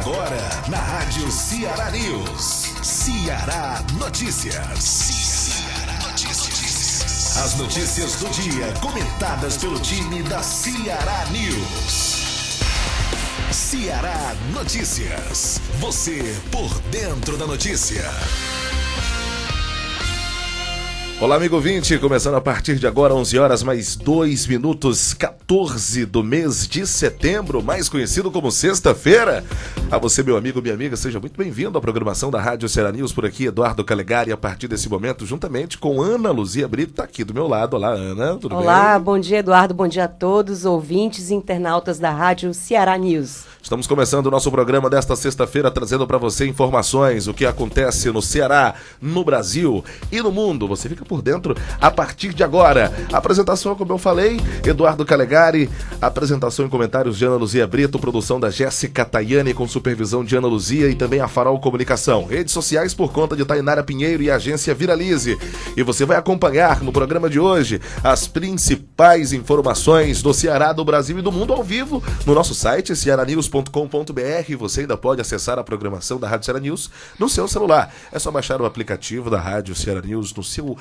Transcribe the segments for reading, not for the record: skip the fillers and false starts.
Agora, na Rádio Ceará News. Ceará Notícias. As notícias do dia, comentadas pelo time da Ceará News. Ceará Notícias. Você por dentro da notícia. Olá, amigo ouvinte, começando a partir de agora, 11 horas mais 2 minutos, 14 do mês de setembro, mais conhecido como sexta-feira. A você, meu amigo, minha amiga, seja muito bem-vindo à programação da Rádio Ceará News, por aqui, Eduardo Calegari, a partir desse momento, juntamente com Ana Luzia Brito, tá aqui do meu lado. Olá, Ana, tudo bem? Olá, bom dia, Eduardo, bom dia a todos, ouvintes e internautas da Rádio Ceará News. Estamos começando o nosso programa desta sexta-feira, trazendo para você informações, o que acontece no Ceará, no Brasil e no mundo. Você fica por dentro a partir de agora. A apresentação, como eu falei, Eduardo Calegari, apresentação e comentários de Ana Luzia Brito, produção da Jéssica Tayane, com supervisão de Ana Luzia e também a Farol Comunicação. Redes sociais por conta de Tainara Pinheiro e a agência Viralize. E você vai acompanhar no programa de hoje as principais informações do Ceará, do Brasil e do mundo ao vivo no nosso site cearanews.com.br. Você ainda pode acessar a programação da Rádio Ceará News no seu celular. É só baixar o aplicativo da Rádio Ceará News no seu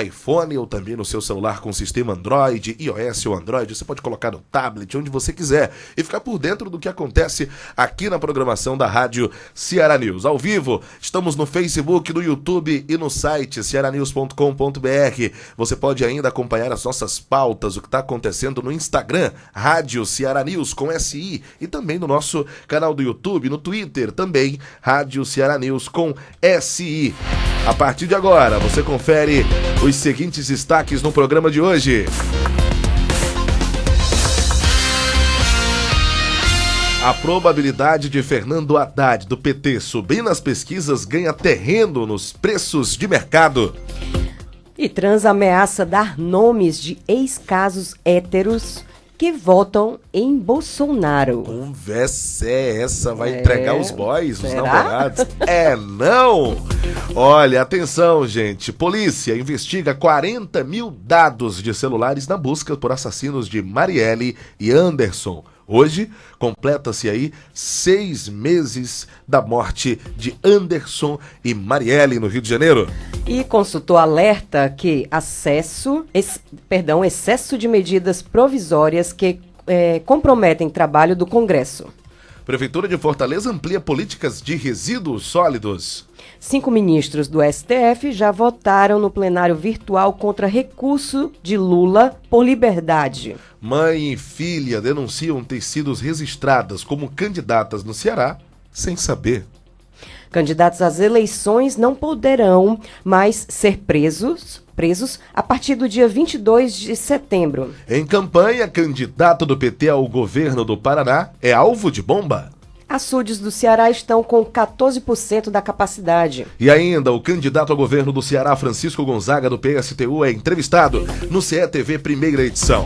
iPhone ou também no seu celular com sistema Android, iOS ou Android. Você pode colocar no tablet, onde você quiser, e ficar por dentro do que acontece aqui na programação da Rádio Ceará News. Ao vivo, estamos no Facebook, no YouTube e no site cearanews.com.br. Você pode ainda acompanhar as nossas pautas, o que está acontecendo no Instagram, Rádio Ceará News com SI, e também no nosso canal do YouTube, no Twitter, também Rádio Ceará News com SI. A partir de agora, você confere os seguintes destaques no programa de hoje. A probabilidade de Fernando Haddad, do PT, subir nas pesquisas ganha terreno nos preços de mercado. E trans ameaça dar nomes de ex-casos héteros que votam em Bolsonaro. Conversa é essa? Vai entregar os boys, os será? namorados? Não! Olha, atenção, gente. Polícia investiga 40 mil dados de celulares na busca por assassinos de Marielle e Anderson. Hoje, completa-se aí 6 meses da morte de Anderson e Marielle no Rio de Janeiro. E consultor alerta que excesso de medidas provisórias que comprometem trabalho do Congresso. Prefeitura de Fortaleza amplia políticas de resíduos sólidos. 5 ministros do STF já votaram no plenário virtual contra recurso de Lula por liberdade. Mãe e filha denunciam ter sido registradas como candidatas no Ceará sem saber. Candidatos às eleições não poderão mais ser presos a partir do dia 22 de setembro. Em campanha, candidato do PT ao governo do Paraná é alvo de bomba. Açudes do Ceará estão com 14% da capacidade. E ainda, o candidato ao governo do Ceará, Francisco Gonzaga, do PSTU, é entrevistado no CETV primeira edição.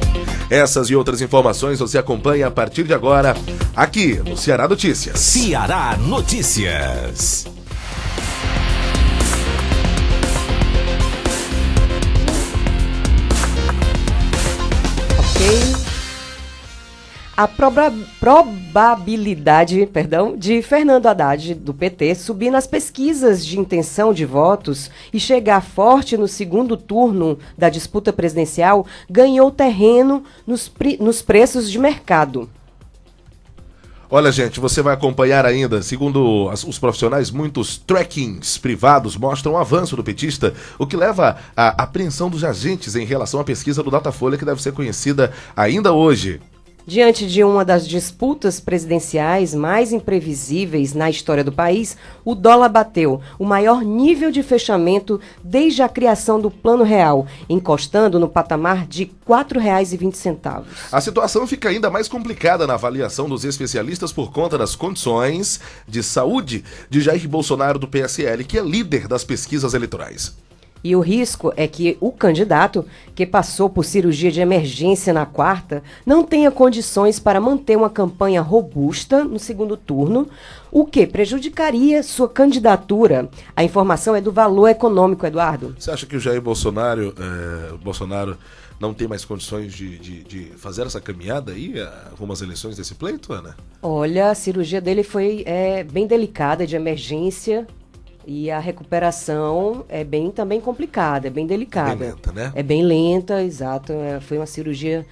Essas e outras informações você acompanha a partir de agora, aqui no Ceará Notícias. Ceará Notícias. Ok. A probabilidade de Fernando Haddad, do PT, subir nas pesquisas de intenção de votos e chegar forte no segundo turno da disputa presidencial ganhou terreno nos preços de mercado. Olha, gente, você vai acompanhar ainda, segundo os profissionais, muitos trackings privados mostram o avanço do petista, o que leva à apreensão dos agentes em relação à pesquisa do Datafolha, que deve ser conhecida ainda hoje. Diante de uma das disputas presidenciais mais imprevisíveis na história do país, o dólar bateu o maior nível de fechamento desde a criação do Plano Real, encostando no patamar de R$ 4,20. A situação fica ainda mais complicada na avaliação dos especialistas por conta das condições de saúde de Jair Bolsonaro do PSL, que é líder das pesquisas eleitorais. E o risco é que o candidato, que passou por cirurgia de emergência na quarta, não tenha condições para manter uma campanha robusta no segundo turno, o que prejudicaria sua candidatura. A informação é do Valor Econômico, Eduardo. Você acha que o Jair Bolsonaro não tem mais condições de fazer essa caminhada aí, rumo às eleições desse pleito, Ana? Olha, a cirurgia dele foi bem delicada, de emergência, e a recuperação é bem também complicada, é bem delicada. Bem lenta, né? É bem lenta, exato. Foi uma cirurgia,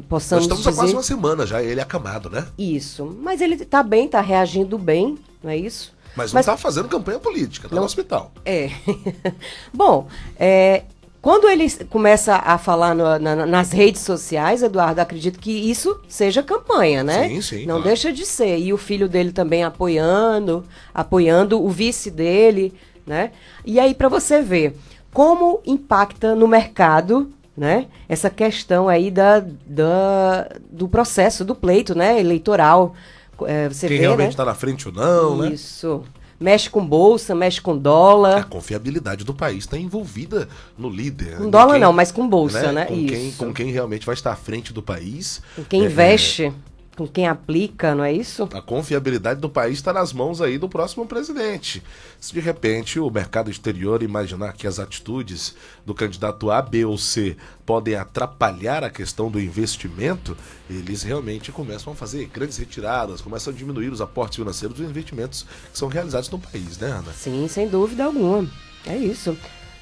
possamos Nós estamos há quase uma semana já, ele acamado, né? Isso, mas ele tá bem, tá reagindo bem, não é isso? Mas não tá fazendo campanha política, tá no hospital. Bom, quando ele começa a falar nas redes sociais, Eduardo, acredito que isso seja campanha, né? Sim, não claro. deixa de ser. E o filho dele também apoiando o vice dele, né? E aí, para você ver como impacta no mercado, né? Essa questão aí do processo, do pleito, né? Eleitoral. Você Quem vê, realmente né? tá na frente ou não, né? Isso. Mexe com bolsa, mexe com dólar. A confiabilidade do país está envolvida no líder. Com dólar não, mas com bolsa, né? Com quem realmente vai estar à frente do país. Com quem investe, com quem aplica, não é isso? A confiabilidade do país está nas mãos aí do próximo presidente. Se de repente o mercado exterior imaginar que as atitudes do candidato A, B ou C podem atrapalhar a questão do investimento, eles realmente começam a fazer grandes retiradas, começam a diminuir os aportes financeiros dos investimentos que são realizados no país, né, Ana? Sim, sem dúvida alguma. É isso.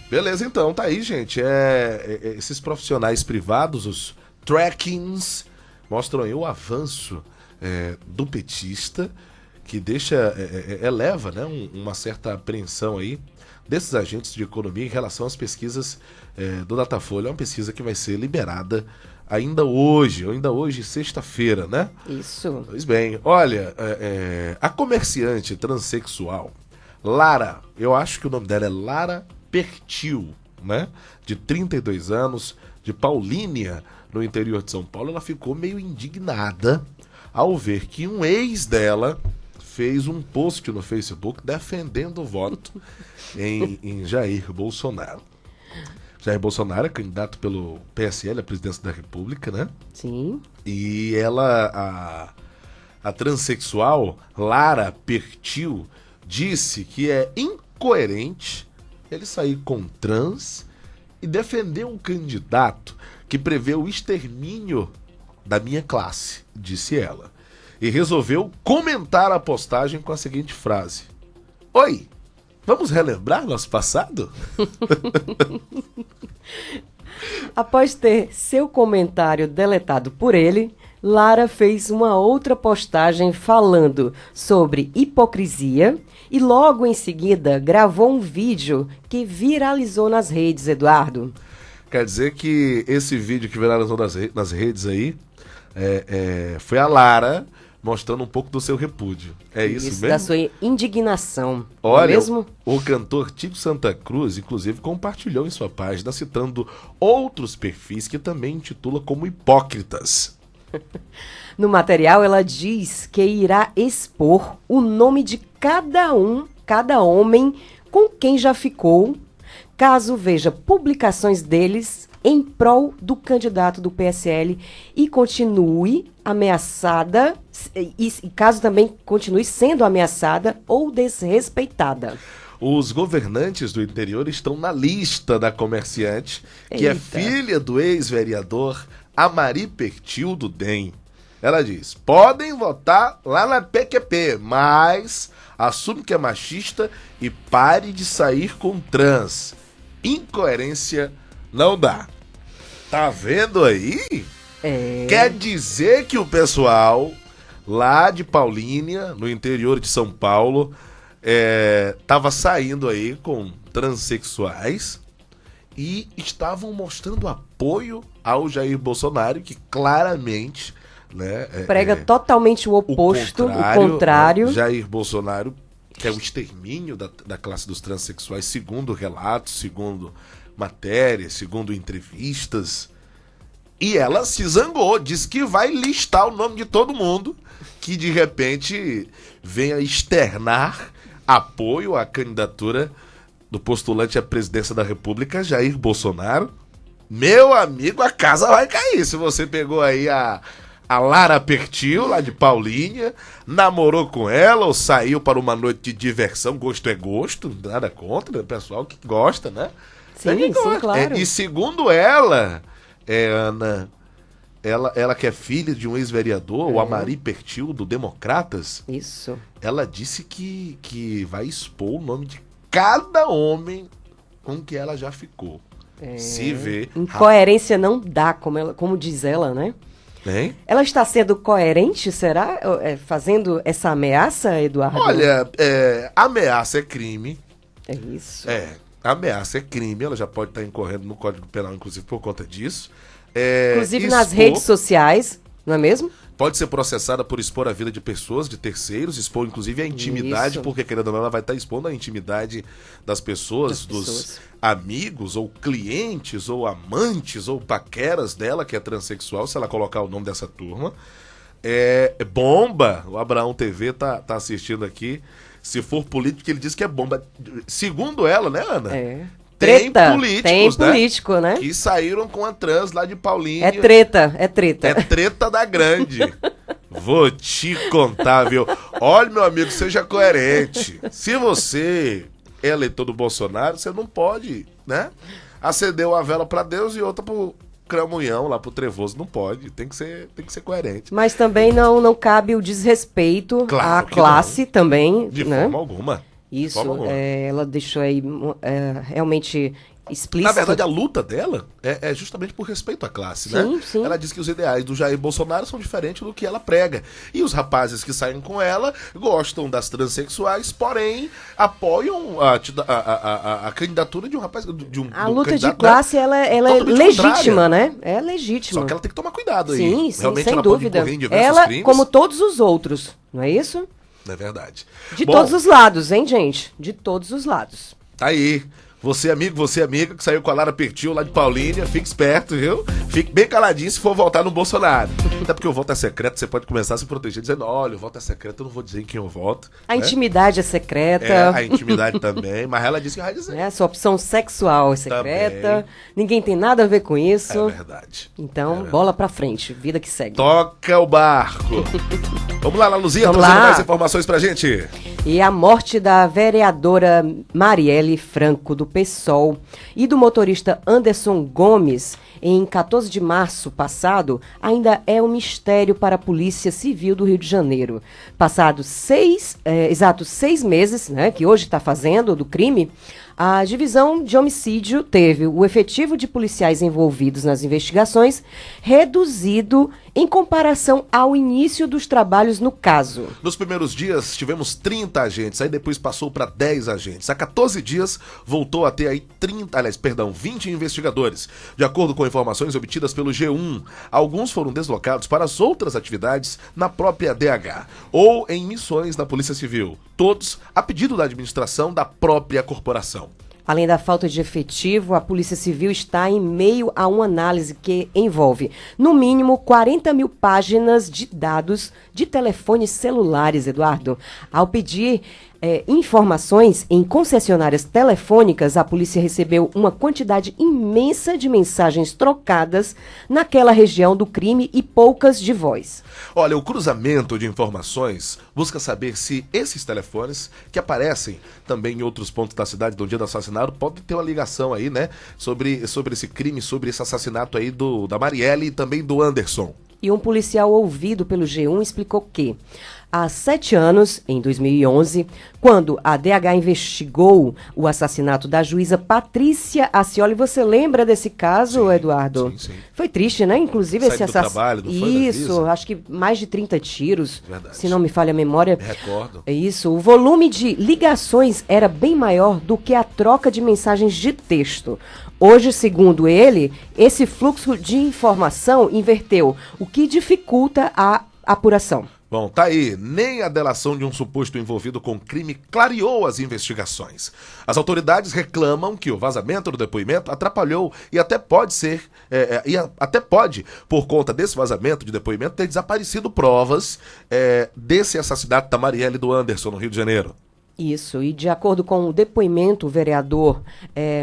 Beleza, então, tá aí, gente. Esses profissionais privados, os trackings, mostram aí o avanço do petista, que eleva, né, uma certa apreensão aí desses agentes de economia em relação às pesquisas do Datafolha. É uma pesquisa que vai ser liberada ainda hoje, sexta-feira, né? Isso. Pois bem, olha, a comerciante transexual Lara, eu acho que o nome dela é Lara Pertil, né? De 32 anos, de Paulínia, no interior de São Paulo. Ela ficou meio indignada ao ver que um ex dela fez um post no Facebook defendendo o voto em Jair Bolsonaro. Jair Bolsonaro é candidato pelo PSL à presidência da República, né? Sim. E ela, a transexual Lara Pertil, disse que é incoerente ele sair com trans e defender um candidato que prevê o extermínio da minha classe, disse ela. E resolveu comentar a postagem com a seguinte frase: Oi, vamos relembrar nosso passado? Após ter seu comentário deletado por ele, Lara fez uma outra postagem falando sobre hipocrisia e logo em seguida gravou um vídeo que viralizou nas redes, Eduardo. Quer dizer que esse vídeo que viralizou nas redes aí foi a Lara mostrando um pouco do seu repúdio. É isso mesmo? Da sua indignação. Olha, não é mesmo? O cantor Tico Santa Cruz, inclusive, compartilhou em sua página, citando outros perfis que também intitula como hipócritas. No material, ela diz que irá expor o nome de cada homem com quem já ficou, caso veja publicações deles em prol do candidato do PSL e continue ameaçada, e caso também continue sendo ameaçada ou desrespeitada. Os governantes do interior estão na lista da comerciante, que Eita. é filha do ex-vereador Amari Pertil do DEM. Ela diz: podem votar lá na PQP, mas assume que é machista e pare de sair com trans. Incoerência não dá. Tá vendo aí? Quer dizer que o pessoal lá de Paulínia, no interior de São Paulo, tava saindo aí com transexuais e estavam mostrando apoio ao Jair Bolsonaro, que claramente, né, prega totalmente o oposto, o contrário. Né, Jair Bolsonaro quer o extermínio da classe dos transexuais, segundo relatos, segundo matérias, segundo entrevistas. E ela se zangou, disse que vai listar o nome de todo mundo que de repente venha externar apoio à candidatura do postulante à presidência da República, Jair Bolsonaro. Meu amigo, a casa vai cair. Se você pegou aí a Lara Pertil, lá de Paulínia, namorou com ela ou saiu para uma noite de diversão, gosto é gosto, nada contra, o pessoal que gosta, né? Sim, sim, claro. E segundo ela, Ana, ela que é filha de um ex-vereador, o Amari Pertil, do Democratas. Isso. Ela disse que vai expor o nome de cada homem com que ela já ficou. Se vê. Incoerência não dá, como diz ela, né? Hein? Ela está sendo coerente, será? Fazendo essa ameaça, Eduardo? Olha, ameaça é crime. É isso. Ameaça é crime. Ela já pode estar incorrendo no Código Penal, inclusive, por conta disso. Inclusive nas redes sociais, não é mesmo? Pode ser processada por expor a vida de pessoas, de terceiros, expor inclusive a intimidade, Isso. porque querendo ou não, ela vai estar expondo a intimidade das pessoas, dos amigos, ou clientes, ou amantes, ou paqueras dela, que é transexual, se ela colocar o nome dessa turma. Bomba! O Abraão TV tá assistindo aqui. Se for político, ele diz que é bomba. Segundo ela, né, Ana? Tem políticos, né? Que saíram com a trans lá de Paulínia. É treta. É treta da grande. Vou te contar, viu? Olha, meu amigo, seja coerente. Se você é eleitor do Bolsonaro, você não pode, né? Acender uma vela pra Deus e outra pro Cramunhão, lá pro Trevoso. Não pode. Tem que ser coerente. Mas também não cabe o desrespeito à classe também. De né? forma alguma. Isso, ela deixou aí realmente explícito. Na verdade, a luta dela é justamente por respeito à classe, né? Sim. Ela diz que os ideais do Jair Bolsonaro são diferentes do que ela prega. E os rapazes que saem com ela gostam das transexuais, porém apoiam a candidatura de um rapaz. A luta de classe, ela é legítima, né? É legítima. Só que ela tem que tomar cuidado aí. Sim, realmente sem ela dúvida. Pode incorrer em diversos ela, crimes. como todos os outros, não é isso? É verdade. De todos os lados, hein, gente? De todos os lados. Tá aí. Você amigo, você amiga que saiu com a Lara Pertil lá de Paulínia, fique esperto, viu? Fique bem caladinho se for votar no Bolsonaro. Até porque o voto é secreto, você pode começar a se proteger dizendo, olha, o voto é secreto, eu não vou dizer em quem eu voto. A intimidade é secreta. A intimidade também, mas ela disse que vai dizer. A sua opção sexual é secreta, também. Ninguém tem nada a ver com isso. É verdade. Então, bola pra frente, vida que segue. Toca o barco. Vamos lá, Luzia, trazendo mais informações pra gente. E a morte da vereadora Marielle Franco, do PSOL, e do motorista Anderson Gomes, em 14 de março passado, ainda é um mistério para a Polícia Civil do Rio de Janeiro. Passados exatos 6 meses, né, que hoje está fazendo, do crime, a divisão de homicídio teve o efetivo de policiais envolvidos nas investigações reduzido em comparação ao início dos trabalhos no caso. Nos primeiros dias tivemos 30 agentes, aí depois passou para 10 agentes. Há 14 dias voltou a ter aí 20 investigadores. De acordo com informações obtidas pelo G1, alguns foram deslocados para as outras atividades na própria DH ou em missões na Polícia Civil. Todos a pedido da administração da própria corporação. Além da falta de efetivo, a Polícia Civil está em meio a uma análise que envolve, no mínimo, 40 mil páginas de dados de telefones celulares, Eduardo. Ao pedir informações em concessionárias telefônicas, a polícia recebeu uma quantidade imensa de mensagens trocadas naquela região do crime e poucas de voz. Olha, o cruzamento de informações busca saber se esses telefones, que aparecem também em outros pontos da cidade no dia do assassinato, podem ter uma ligação aí, né, sobre esse crime, sobre esse assassinato aí da Marielle e também do Anderson. E um policial ouvido pelo G1 explicou que, há 7 anos, em 2011, quando a DH investigou o assassinato da juíza Patrícia Acioli, você lembra desse caso, Eduardo? Sim. Foi triste, né? Inclusive esse assassinato. Trabalho, não foi, isso, acho que mais de 30 tiros, verdade. Se não me falha a memória. Me recordo. É isso. O volume de ligações era bem maior do que a troca de mensagens de texto. Hoje, segundo ele, esse fluxo de informação inverteu, o que dificulta a apuração. Bom, tá aí. Nem a delação de um suposto envolvido com crime clareou as investigações. As autoridades reclamam que o vazamento do depoimento atrapalhou e até pode por conta desse vazamento de depoimento, ter desaparecido provas desse assassinato da Marielle e do Anderson, no Rio de Janeiro. Isso, e de acordo com o depoimento, o vereador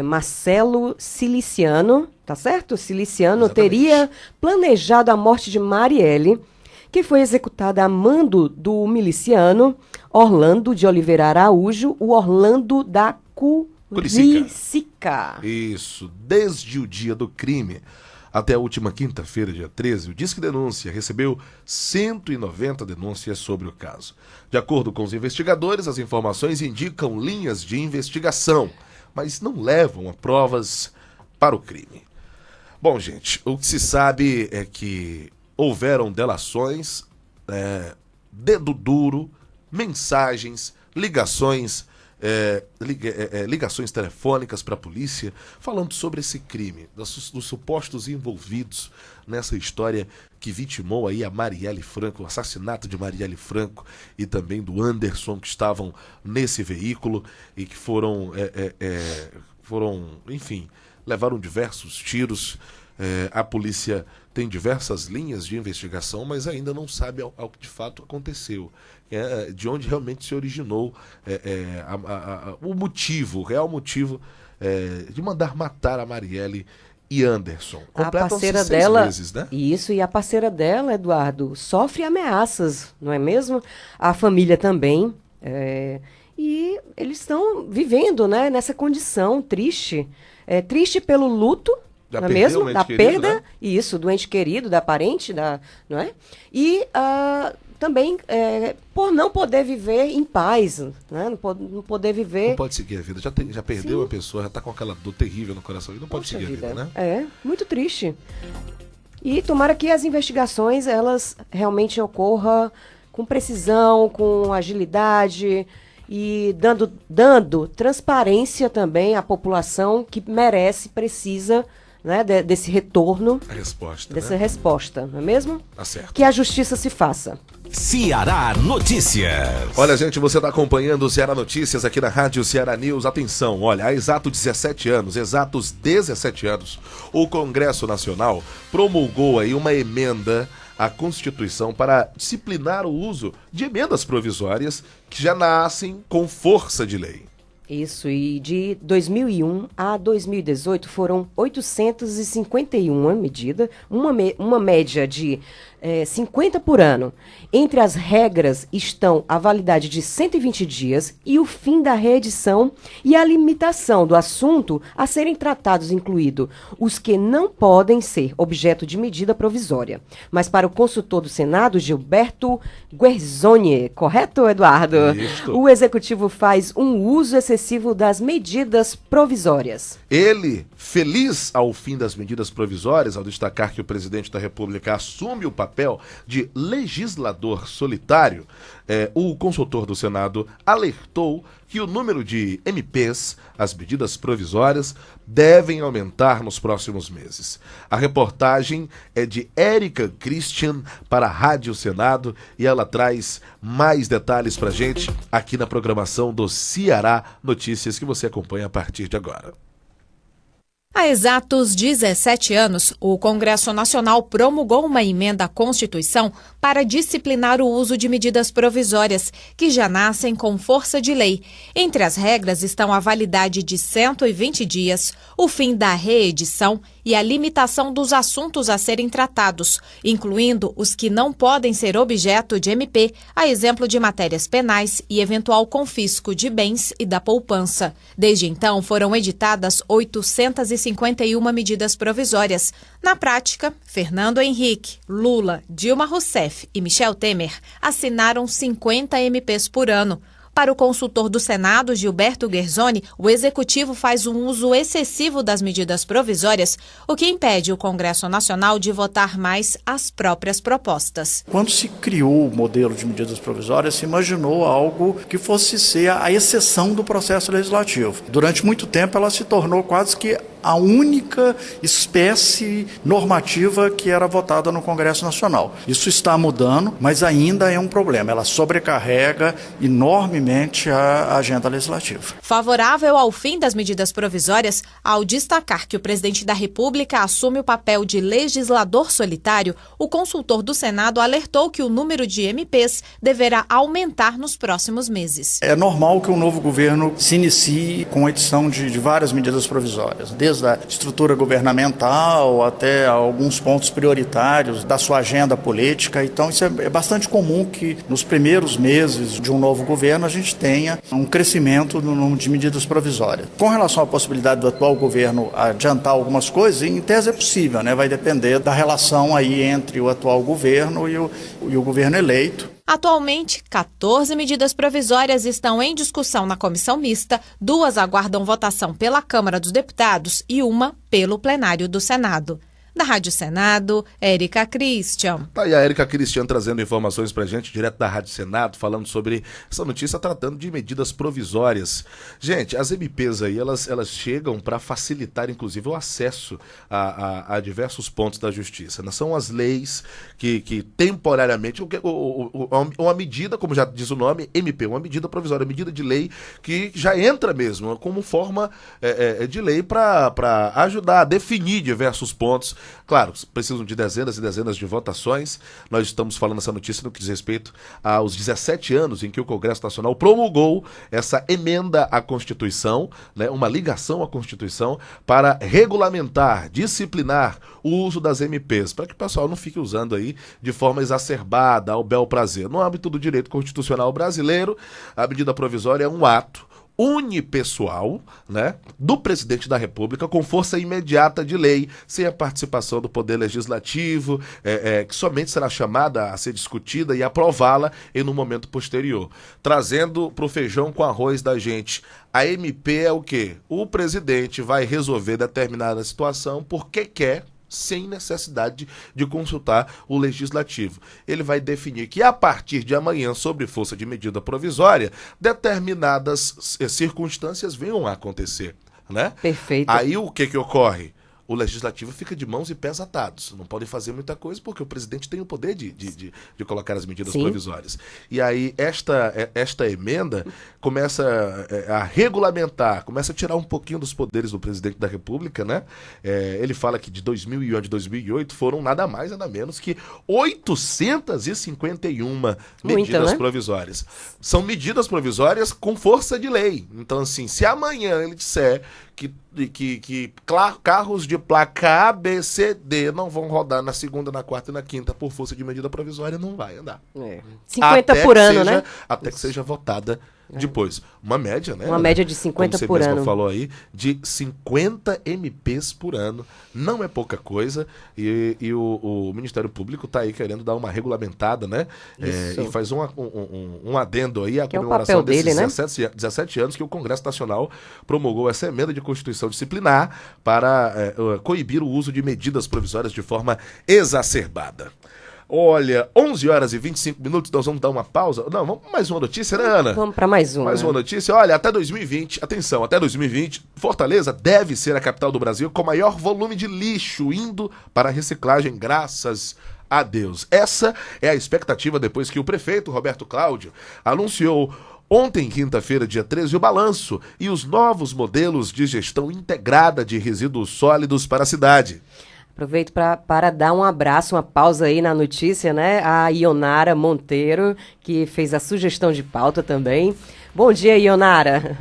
Marcelo Ciliciano, tá certo? Ciliciano Exatamente. Teria planejado a morte de Marielle, que foi executada a mando do miliciano Orlando de Oliveira Araújo, o Orlando da Curicica. Isso, desde o dia do crime. Até a última quinta-feira, dia 13, o Disque Denúncia recebeu 190 denúncias sobre o caso. De acordo com os investigadores, as informações indicam linhas de investigação, mas não levam a provas para o crime. Bom, gente, o que se sabe é que houveram delações, dedo duro, mensagens, ligações telefônicas para a polícia falando sobre esse crime, dos supostos envolvidos nessa história que vitimou aí a Marielle Franco, o assassinato de Marielle Franco e também do Anderson, que estavam nesse veículo e que foram, enfim, levaram diversos tiros. A polícia tem diversas linhas de investigação, mas ainda não sabe ao que de fato aconteceu, de onde realmente se originou o motivo, o real motivo de mandar matar a Marielle e Anderson. A parceira dela, meses, né? Isso, e a parceira dela, Eduardo, sofre ameaças, não é mesmo? A família também, e eles estão vivendo, né, nessa condição triste, triste pelo luto, não é mesmo? Da perda, né? Isso, do ente querido, da parente, não é? E também por não poder viver em paz, né? Não poder viver... Não pode seguir a vida, já perdeu. Sim. A pessoa, já está com aquela dor terrível no coração e não pode seguir a vida, né? Muito triste. E tomara que as investigações, elas realmente ocorram com precisão, com agilidade e dando transparência também à população que merece, precisa, né, desse retorno, dessa resposta, não é mesmo? Tá certo. Que a justiça se faça. Ceará Notícias. Olha, gente, você está acompanhando o Ceará Notícias aqui na Rádio Ceará News. Atenção, olha, há exatos 17 anos, o Congresso Nacional promulgou aí uma emenda à Constituição para disciplinar o uso de emendas provisórias que já nascem com força de lei. Isso, e de 2001 a 2018 foram 851 medidas, uma média de 50 por ano. Entre as regras estão a validade de 120 dias e o fim da reedição e a limitação do assunto a serem tratados, incluído os que não podem ser objeto de medida provisória. Mas para o consultor do Senado, Gilberto Guerzoni, correto, Eduardo? Isso. O Executivo faz um uso excessivo das medidas provisórias. Ele, feliz ao fim das medidas provisórias, ao destacar que o presidente da República assume o papel de legislador solitário, o consultor do Senado alertou que o número de MPs, as medidas provisórias, devem aumentar nos próximos meses. A reportagem é de Érica Christian para a Rádio Senado e ela traz mais detalhes pra gente aqui na programação do Ceará Notícias, que você acompanha a partir de agora. Há exatos 17 anos, o Congresso Nacional promulgou uma emenda à Constituição para disciplinar o uso de medidas provisórias, que já nascem com força de lei. Entre as regras estão a validade de 120 dias, o fim da reedição e a limitação dos assuntos a serem tratados, incluindo os que não podem ser objeto de MP, a exemplo de matérias penais e eventual confisco de bens e da poupança. Desde então, foram editadas 851 medidas provisórias. Na prática, Fernando Henrique, Lula, Dilma Rousseff e Michel Temer assinaram 50 MPs por ano. Para o consultor do Senado, Gilberto Guerzoni, o Executivo faz um uso excessivo das medidas provisórias, o que impede o Congresso Nacional de votar mais as próprias propostas. Quando se criou o modelo de medidas provisórias, se imaginou algo que fosse ser a exceção do processo legislativo. Durante muito tempo, ela se tornou quase que a única espécie normativa que era votada no Congresso Nacional. Isso está mudando, mas ainda é um problema. Ela sobrecarrega enormemente a agenda legislativa. Favorável ao fim das medidas provisórias, ao destacar que o presidente da República assume o papel de legislador solitário, o consultor do Senado alertou que o número de MPs deverá aumentar nos próximos meses. É normal que o novo governo se inicie com a edição de várias medidas provisórias, desde desde a estrutura governamental até alguns pontos prioritários da sua agenda política. Então isso é bastante comum que nos primeiros meses de um novo governo a gente tenha um crescimento no número de medidas provisórias. Com relação à possibilidade do atual governo adiantar algumas coisas, em tese é possível, né? Vai depender da relação aí entre o atual governo e o governo eleito. Atualmente, 14 medidas provisórias estão em discussão na comissão mista, 2 aguardam votação pela Câmara dos Deputados e 1 pelo plenário do Senado. Da Rádio Senado, Érica Christian. Tá aí a Érica Christian trazendo informações pra gente, direto da Rádio Senado, falando sobre essa notícia, tratando de medidas provisórias. Gente, as MPs aí, elas chegam para facilitar, inclusive, o acesso a diversos pontos da justiça, né? São as leis que temporariamente, uma medida, como já diz o nome, MP, uma medida provisória, medida de lei que já entra mesmo como forma de lei para ajudar a definir diversos pontos. Claro, precisam de dezenas e dezenas de votações. Nós estamos falando essa notícia no que diz respeito aos 17 anos em que o Congresso Nacional promulgou essa emenda à Constituição, né, uma ligação à Constituição para regulamentar, disciplinar o uso das MPs, para que o pessoal não fique usando aí de forma exacerbada, ao bel prazer. No âmbito do direito constitucional brasileiro, a medida provisória é um ato unipessoal, né, do presidente da República com força imediata de lei, sem a participação do Poder Legislativo, que somente será chamada a ser discutida e aprová-la em um momento posterior. Trazendo para o feijão com arroz da gente, a MP é o quê? O presidente vai resolver determinada situação porque quer, sem necessidade de consultar o Legislativo. Ele vai definir que, a partir de amanhã, sob força de medida provisória, determinadas circunstâncias venham a acontecer, né? Perfeito. Aí o que ocorre? O Legislativo fica de mãos e pés atados. Não pode fazer muita coisa porque o presidente tem o poder de colocar as medidas Sim. provisórias. E aí esta emenda começa a regulamentar, começa a tirar um pouquinho dos poderes do presidente da República, né? Ele fala que de 2001 a 2008 foram nada mais, nada menos que 851 medidas né? provisórias. São medidas provisórias com força de lei. Então, assim, se amanhã ele disser que carros de placa A, B, C, D não vão rodar na segunda, na quarta e na quinta por força de medida provisória, não vai andar. 50 por ano, né? Até que seja votada depois. Uma média, né? Uma média de 50 por ano. Como você mesmo falou aí, de 50 MPs por ano. Não é pouca coisa. E o Ministério Público está aí querendo dar uma regulamentada, né? E faz um adendo aí à comemoração desses 17 anos que o Congresso Nacional promulgou essa emenda de Constituição disciplinar para coibir o uso de medidas provisórias de forma exacerbada. Olha, 11 horas e 25 minutos, nós vamos dar uma pausa. Não, vamos mais uma notícia, né, Ana? Vamos para mais uma. Mais uma notícia. Olha, até 2020, atenção, até 2020, Fortaleza deve ser a capital do Brasil com maior volume de lixo indo para a reciclagem, graças a Deus. Essa é a expectativa depois que o prefeito Roberto Cláudio anunciou ontem, quinta-feira, dia 13, o balanço e os novos modelos de gestão integrada de resíduos sólidos para a cidade. Aproveito para dar um abraço, uma pausa aí na notícia, né? A Ionara Monteiro, que fez a sugestão de pauta também. Bom dia, Ionara.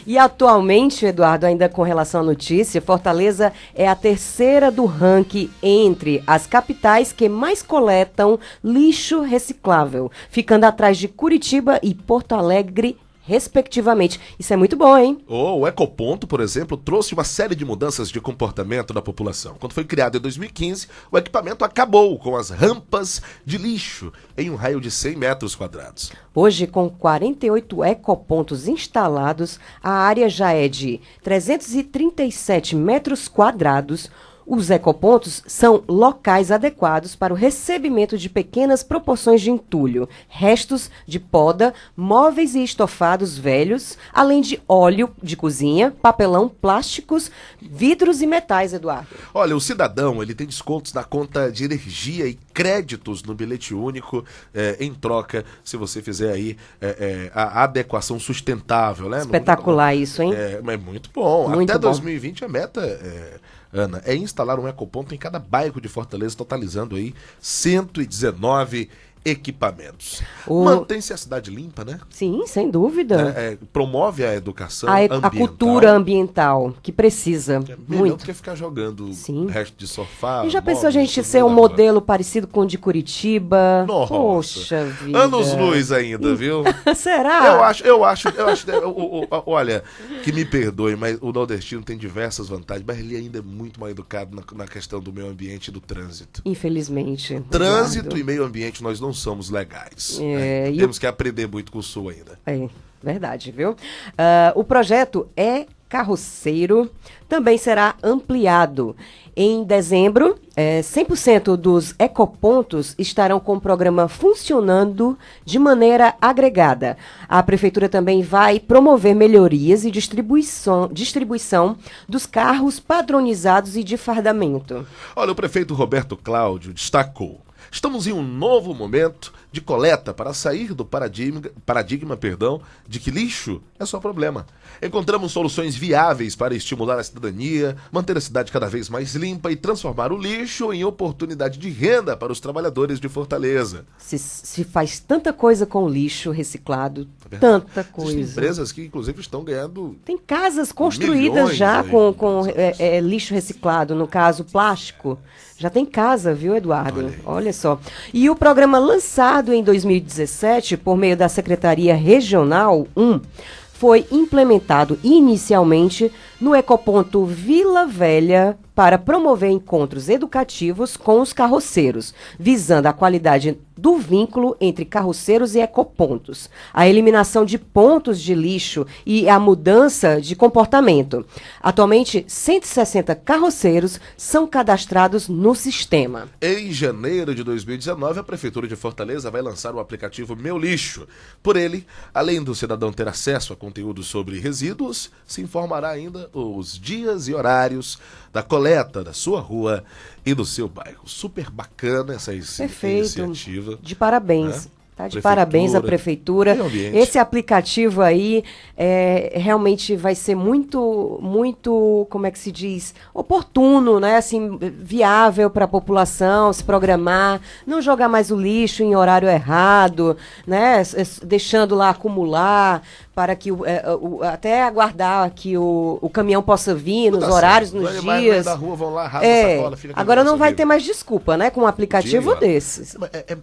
E atualmente, Eduardo, ainda com relação à notícia, Fortaleza é a terceira do ranking entre as capitais que mais coletam lixo reciclável, ficando atrás de Curitiba e Porto Alegre, respectivamente. Isso é muito bom, hein? O Ecoponto, por exemplo, trouxe uma série de mudanças de comportamento da população. Quando foi criado em 2015, o equipamento acabou com as rampas de lixo em um raio de 100 metros quadrados. Hoje, com 48 ecopontos instalados, a área já é de 337 metros quadrados. Os ecopontos são locais adequados para o recebimento de pequenas proporções de entulho, restos de poda, móveis e estofados velhos, além de óleo de cozinha, papelão, plásticos, vidros e metais, Eduardo. Olha, o cidadão ele tem descontos na conta de energia e créditos no bilhete único em troca, se você fizer aí a adequação sustentável, né? Espetacular isso, hein? É muito bom. Muito Até bom. 2020 a meta, Ana, é instalar um ecoponto em cada bairro de Fortaleza, totalizando aí 119 equipamentos. Mantém-se a cidade limpa, né? Sim, sem dúvida. Promove a educação a cultura ambiental, que precisa melhor muito. do que ficar jogando Sim. resto de sofá. E já pensou a móveis, gente ser um modelo parecido com o de Curitiba? Nossa. Poxa vida. Anos-luz ainda, viu? Será? Eu acho, olha, que me perdoe, mas o nordestino tem diversas vantagens, mas ele ainda é muito mal educado na questão do meio ambiente e do trânsito. Infelizmente. Trânsito Eduardo. e meio ambiente nós não somos legais. Temos que aprender muito com o Sul ainda. É, verdade, viu? O projeto carroceiro também será ampliado. Em dezembro, 100% dos ecopontos estarão com o programa funcionando de maneira agregada. A Prefeitura também vai promover melhorias e distribuição dos carros padronizados e de fardamento. Olha, o prefeito Roberto Cláudio destacou: estamos em um novo momento de coleta para sair do paradigma de que lixo é só problema. Encontramos soluções viáveis para estimular a cidadania, manter a cidade cada vez mais limpa e transformar o lixo em oportunidade de renda para os trabalhadores de Fortaleza. Se faz tanta coisa com lixo reciclado, tanta coisa. Existem empresas que, inclusive, estão ganhando... Tem casas construídas já com lixo reciclado, no caso, plástico. Já tem casa, viu, Eduardo? Olha só. E o programa lançado em 2017, por meio da Secretaria Regional 1, foi implementado inicialmente no ecoponto Vila Velha para promover encontros educativos com os carroceiros, visando a qualidade do vínculo entre carroceiros e ecopontos, a eliminação de pontos de lixo e a mudança de comportamento. Atualmente, 160 carroceiros são cadastrados no sistema. Em janeiro de 2019, a Prefeitura de Fortaleza vai lançar o aplicativo Meu Lixo. Por ele, além do cidadão ter acesso a conteúdo sobre resíduos, se informará ainda os dias e horários da coleta da sua rua e do seu bairro. Super bacana essa iniciativa. De parabéns. Né? Tá de parabéns à Prefeitura. Esse aplicativo aí realmente vai ser muito, como é que se diz, oportuno, né? Assim, viável para a população se programar, não jogar mais o lixo em horário errado, né? Deixando lá acumular, para que até aguardar que o caminhão possa vir nos horários, nos dias. Da rua, vão lá, rasga a sacola, agora não vai ter mais desculpa, né? Com um aplicativo desses.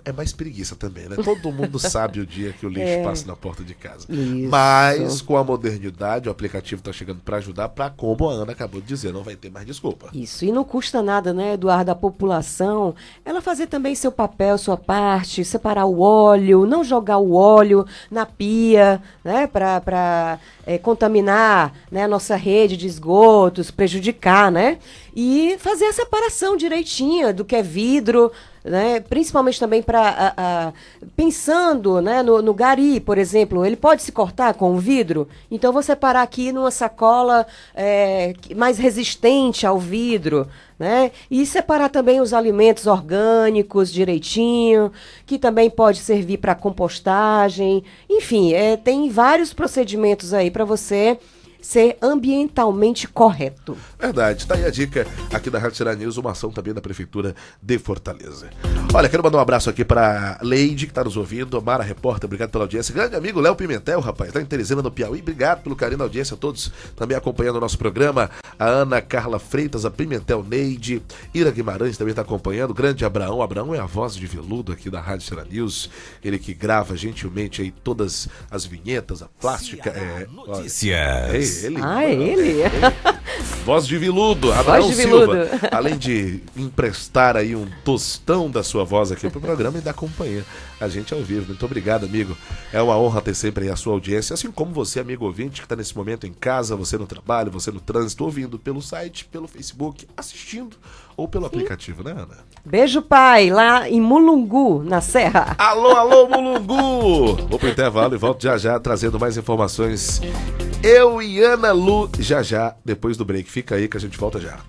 É mais preguiça também, né? Todo mundo sabe o dia que o lixo passa na porta de casa. Isso. Mas, com a modernidade, o aplicativo está chegando para ajudar, para, como a Ana acabou de dizer, não vai ter mais desculpa. Isso, e não custa nada, né, Eduardo, a população, ela fazer também seu papel, sua parte, separar o óleo, não jogar o óleo na pia, né, para contaminar, né, a nossa rede de esgotos, prejudicar, né, e fazer a separação direitinha do que é vidro, né, principalmente também para pensando, né, no gari, por exemplo, ele pode se cortar com o vidro, então vou separar aqui numa sacola mais resistente ao vidro, né, e separar também os alimentos orgânicos direitinho, que também pode servir para compostagem, enfim, tem vários procedimentos aí para você ser ambientalmente correto. Verdade, tá aí a dica aqui da Rádio Ceará News, uma ação também da Prefeitura de Fortaleza. Olha, quero mandar um abraço aqui pra Leide, que tá nos ouvindo, Mara, repórter, obrigado pela audiência. Grande amigo Léo Pimentel, rapaz, tá em Teresina, no Piauí, obrigado pelo carinho da audiência a todos, também acompanhando o nosso programa, a Ana Carla Freitas, a Pimentel Neide, Ira Guimarães também tá acompanhando, grande Abraão é a voz de veludo aqui da Rádio Ceará News, ele que grava gentilmente aí todas as vinhetas, a plástica, notícias. Ele. Ele. Voz de veludo, Abraão Silva. Além de emprestar aí um tostão da sua voz aqui pro programa e da companhia. A gente ao vivo. Muito obrigado, amigo. É uma honra ter sempre aí a sua audiência, assim como você, amigo ouvinte, que está nesse momento em casa, você no trabalho, você no trânsito, ouvindo pelo site, pelo Facebook, assistindo ou pelo aplicativo, né, Ana? Beijo, pai, lá em Mulungu, na Serra. Alô, Mulungu! Vou pro intervalo e volto já trazendo mais informações. Eu e Ana Lu já, depois do break. Fica aí que a gente volta já.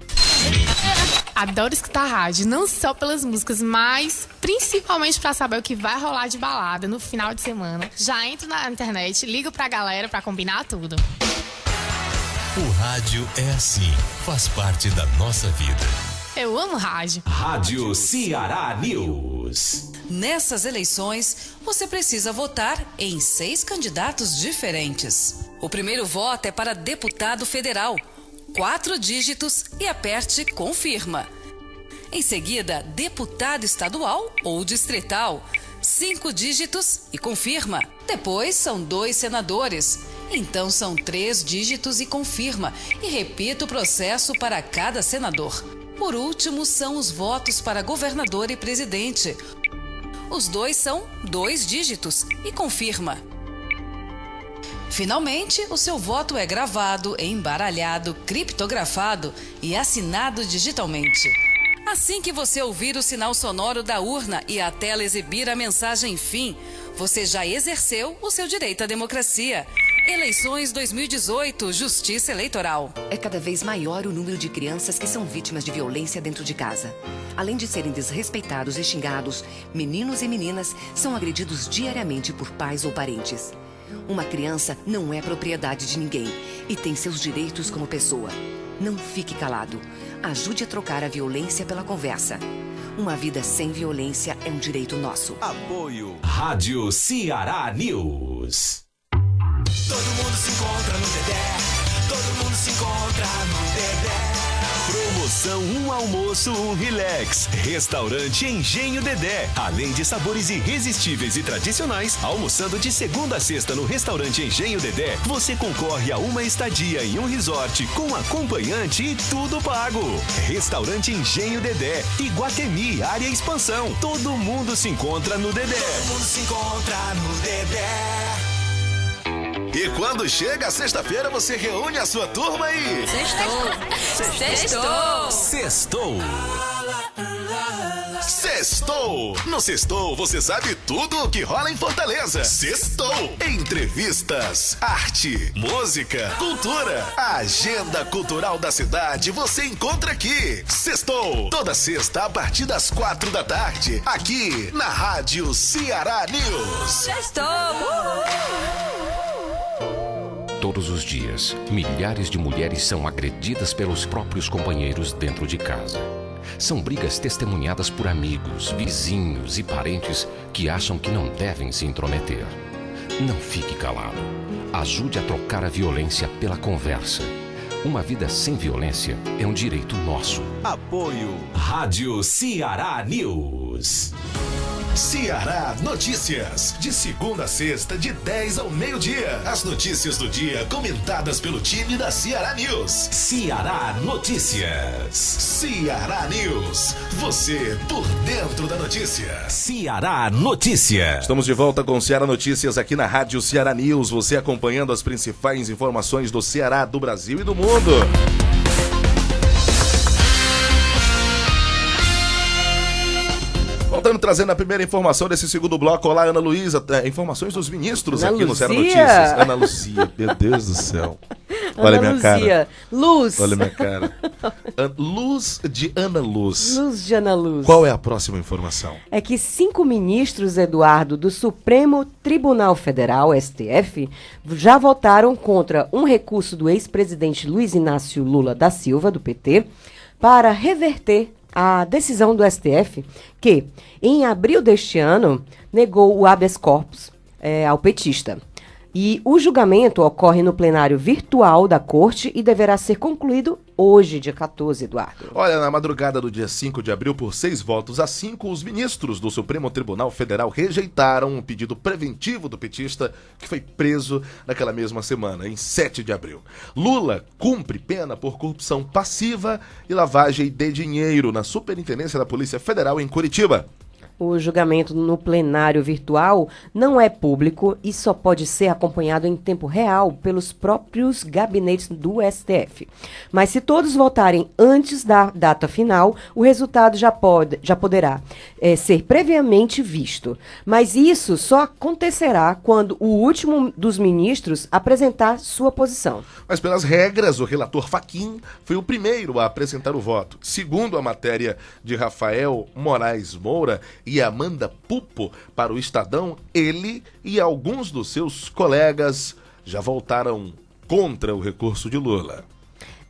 Adoro escutar rádio, não só pelas músicas, mas principalmente pra saber o que vai rolar de balada no final de semana. Já entro na internet, ligo pra galera pra combinar tudo. O rádio é assim, faz parte da nossa vida. Eu amo rádio. Rádio Ceará News. Nessas eleições, você precisa votar em 6 candidatos diferentes. O primeiro voto é para deputado federal. 4 dígitos e aperte confirma. Em seguida, deputado estadual ou distrital. 5 dígitos e confirma. Depois são 2 senadores. Então são 3 dígitos e confirma. E repita o processo para cada senador. Por último, são os votos para governador e presidente. Os 2 são 2 dígitos e confirma. Finalmente, o seu voto é gravado, embaralhado, criptografado e assinado digitalmente. Assim que você ouvir o sinal sonoro da urna e a tela exibir a mensagem fim, você já exerceu o seu direito à democracia. Eleições 2018, Justiça Eleitoral. É cada vez maior o número de crianças que são vítimas de violência dentro de casa. Além de serem desrespeitados e xingados, meninos e meninas são agredidos diariamente por pais ou parentes. Uma criança não é propriedade de ninguém e tem seus direitos como pessoa. Não fique calado. Ajude a trocar a violência pela conversa. Uma vida sem violência é um direito nosso. Apoio. Rádio Ceará News. Todo mundo se encontra no Dedé. Todo mundo se encontra no Dedé. Promoção um almoço, um relax. Restaurante Engenho Dedé. Além de sabores irresistíveis e tradicionais, almoçando de segunda a sexta no restaurante Engenho Dedé, você concorre a uma estadia em um resort com acompanhante e tudo pago. Restaurante Engenho Dedé, Iguatemi, área expansão. Todo mundo se encontra no Dedé. Todo mundo se encontra no Dedé. E quando chega a sexta-feira, você reúne a sua turma e... Sextou. Sextou! No Sextou, você sabe tudo o que rola em Fortaleza. Sextou! Entrevistas, arte, música, cultura. A agenda cultural da cidade você encontra aqui. Sextou! Toda sexta, a partir das 4 da tarde. Aqui, na Rádio Ceará News. Sextou! Todos os dias, milhares de mulheres são agredidas pelos próprios companheiros dentro de casa. São brigas testemunhadas por amigos, vizinhos e parentes que acham que não devem se intrometer. Não fique calado. Ajude a trocar a violência pela conversa. Uma vida sem violência é um direito nosso. Apoio. Rádio Ceará News. Ceará Notícias, de segunda a sexta, de 10 ao meio-dia. As notícias do dia comentadas pelo time da Ceará News. Ceará Notícias. Ceará News, você por dentro da notícia. Ceará Notícias. Estamos de volta com Ceará Notícias aqui na Rádio Ceará News, você acompanhando as principais informações do Ceará, do Brasil e do mundo. Voltando, trazendo a primeira informação desse segundo bloco. Olá, Ana Luísa. Informações dos ministros Ana aqui Luzia. no Ceará Notícias. Ana Lucia, meu Deus do céu. Olha a minha cara. Luz. Olha a minha cara. Luz de Ana Luz. Luz de Ana Luz. Qual é a próxima informação? É que 5 ministros, Eduardo, do Supremo Tribunal Federal, STF, já votaram contra um recurso do ex-presidente Luiz Inácio Lula da Silva, do PT, para reverter a decisão do STF que, em abril deste ano, negou o habeas corpus ao petista. E o julgamento ocorre no plenário virtual da Corte e deverá ser concluído hoje, dia 14, Eduardo. Olha, na madrugada do dia 5 de abril, por 6 votos a 5, os ministros do Supremo Tribunal Federal rejeitaram um pedido preventivo do petista que foi preso naquela mesma semana, em 7 de abril. Lula cumpre pena por corrupção passiva e lavagem de dinheiro na Superintendência da Polícia Federal em Curitiba. O julgamento no plenário virtual não é público e só pode ser acompanhado em tempo real pelos próprios gabinetes do STF. Mas se todos votarem antes da data final, o resultado já poderá ser previamente visto. Mas isso só acontecerá quando o último dos ministros apresentar sua posição. Mas pelas regras, o relator Fachin foi o primeiro a apresentar o voto. Segundo a matéria de Rafael Moraes Moura e Amanda Pupo para o Estadão, ele e alguns dos seus colegas já votaram contra o recurso de Lula.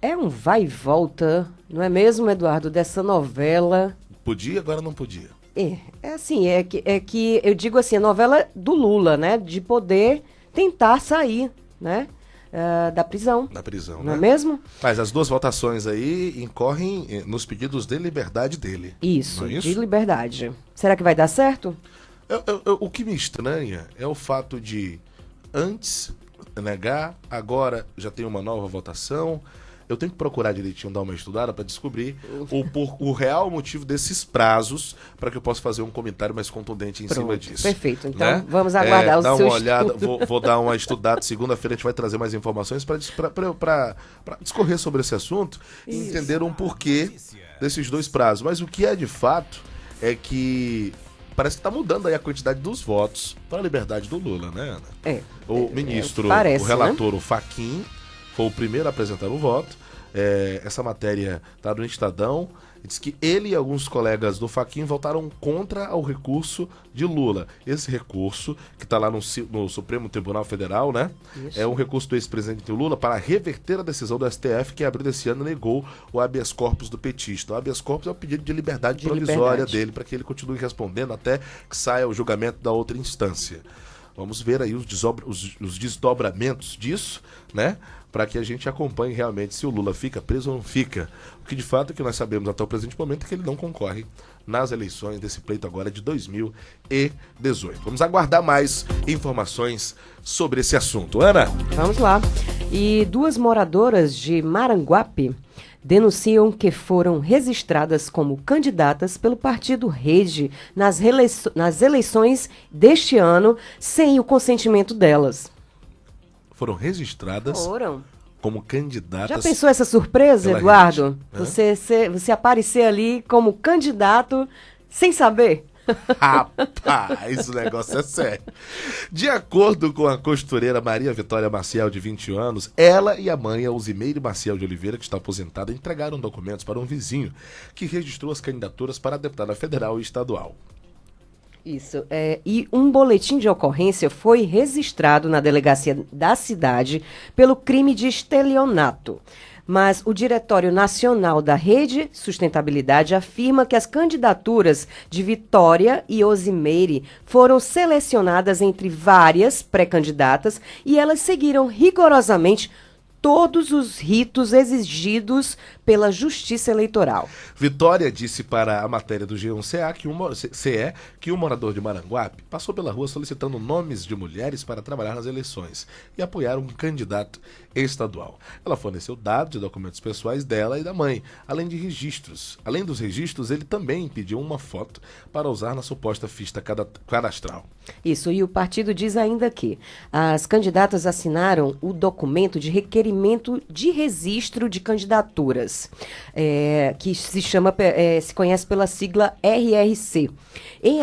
É um vai e volta, não é mesmo, Eduardo, dessa novela. Podia, agora não podia. É assim, é que eu digo assim, a novela do Lula, né? De poder tentar sair, né? Da prisão. Da prisão, não né? é mesmo? Mas as duas votações aí incorrem nos pedidos de liberdade dele. Isso, não é isso? de liberdade. Será que vai dar certo? O que me estranha é o fato de antes negar, agora já tem uma nova votação. Eu tenho que procurar direitinho, dar uma estudada para descobrir o real motivo desses prazos, para que eu possa fazer um comentário mais contundente em cima disso. Perfeito, então né? vamos aguardar o dar seu uma olhada, vou dar uma estudada. Segunda-feira a gente vai trazer mais informações para discorrer sobre esse assunto e entender um porquê desses dois prazos. Mas o que é de fato é que parece que está mudando aí a quantidade dos votos para a liberdade do Lula, né, Ana? O ministro, parece, o relator, né? o Fachin, foi o primeiro a apresentar o voto. Essa matéria está no Estadão. Diz que ele e alguns colegas do Fachin votaram contra o recurso de Lula. Esse recurso, que está lá no Supremo Tribunal Federal, né? Isso. É um recurso do ex-presidente Lula para reverter a decisão do STF, que abril desse ano negou o habeas corpus do petista. O habeas corpus é o pedido de liberdade provisória dele, para que ele continue respondendo até que saia o julgamento da outra instância. Vamos ver aí os desdobramentos disso, né? Para que a gente acompanhe realmente se o Lula fica preso ou não fica. O que de fato é que nós sabemos até o presente momento é que ele não concorre nas eleições desse pleito agora de 2018. Vamos aguardar mais informações sobre esse assunto. Ana? Vamos lá. E 2 moradoras de Maranguape denunciam que foram registradas como candidatas pelo partido Rede nas eleições deste ano sem o consentimento delas. Foram registradas como candidatas. Já pensou essa surpresa, Eduardo? Você aparecer ali como candidato sem saber? Rapaz, o negócio é sério. De acordo com a costureira Maria Vitória Maciel, de 20 anos, ela e a mãe, a Uzimeire Maciel de Oliveira, que está aposentada, entregaram documentos para um vizinho que registrou as candidaturas para deputada federal e estadual. Isso, e um boletim de ocorrência foi registrado na delegacia da cidade pelo crime de estelionato. Mas o Diretório Nacional da Rede Sustentabilidade afirma que as candidaturas de Vitória e Uzimeire foram selecionadas entre várias pré-candidatas e elas seguiram rigorosamente todos os ritos exigidos pela Justiça Eleitoral. Vitória disse para a matéria do G1CE que um morador de Maranguape passou pela rua solicitando nomes de mulheres para trabalhar nas eleições e apoiar um candidato estadual. Ela forneceu dados e documentos pessoais dela e da mãe, além de registros. Além dos registros, ele também pediu uma foto para usar na suposta ficha cadastral. Isso, e o partido diz ainda que as candidatas assinaram o documento de requerimento de registro de candidaturas, que se conhece pela sigla RRC, em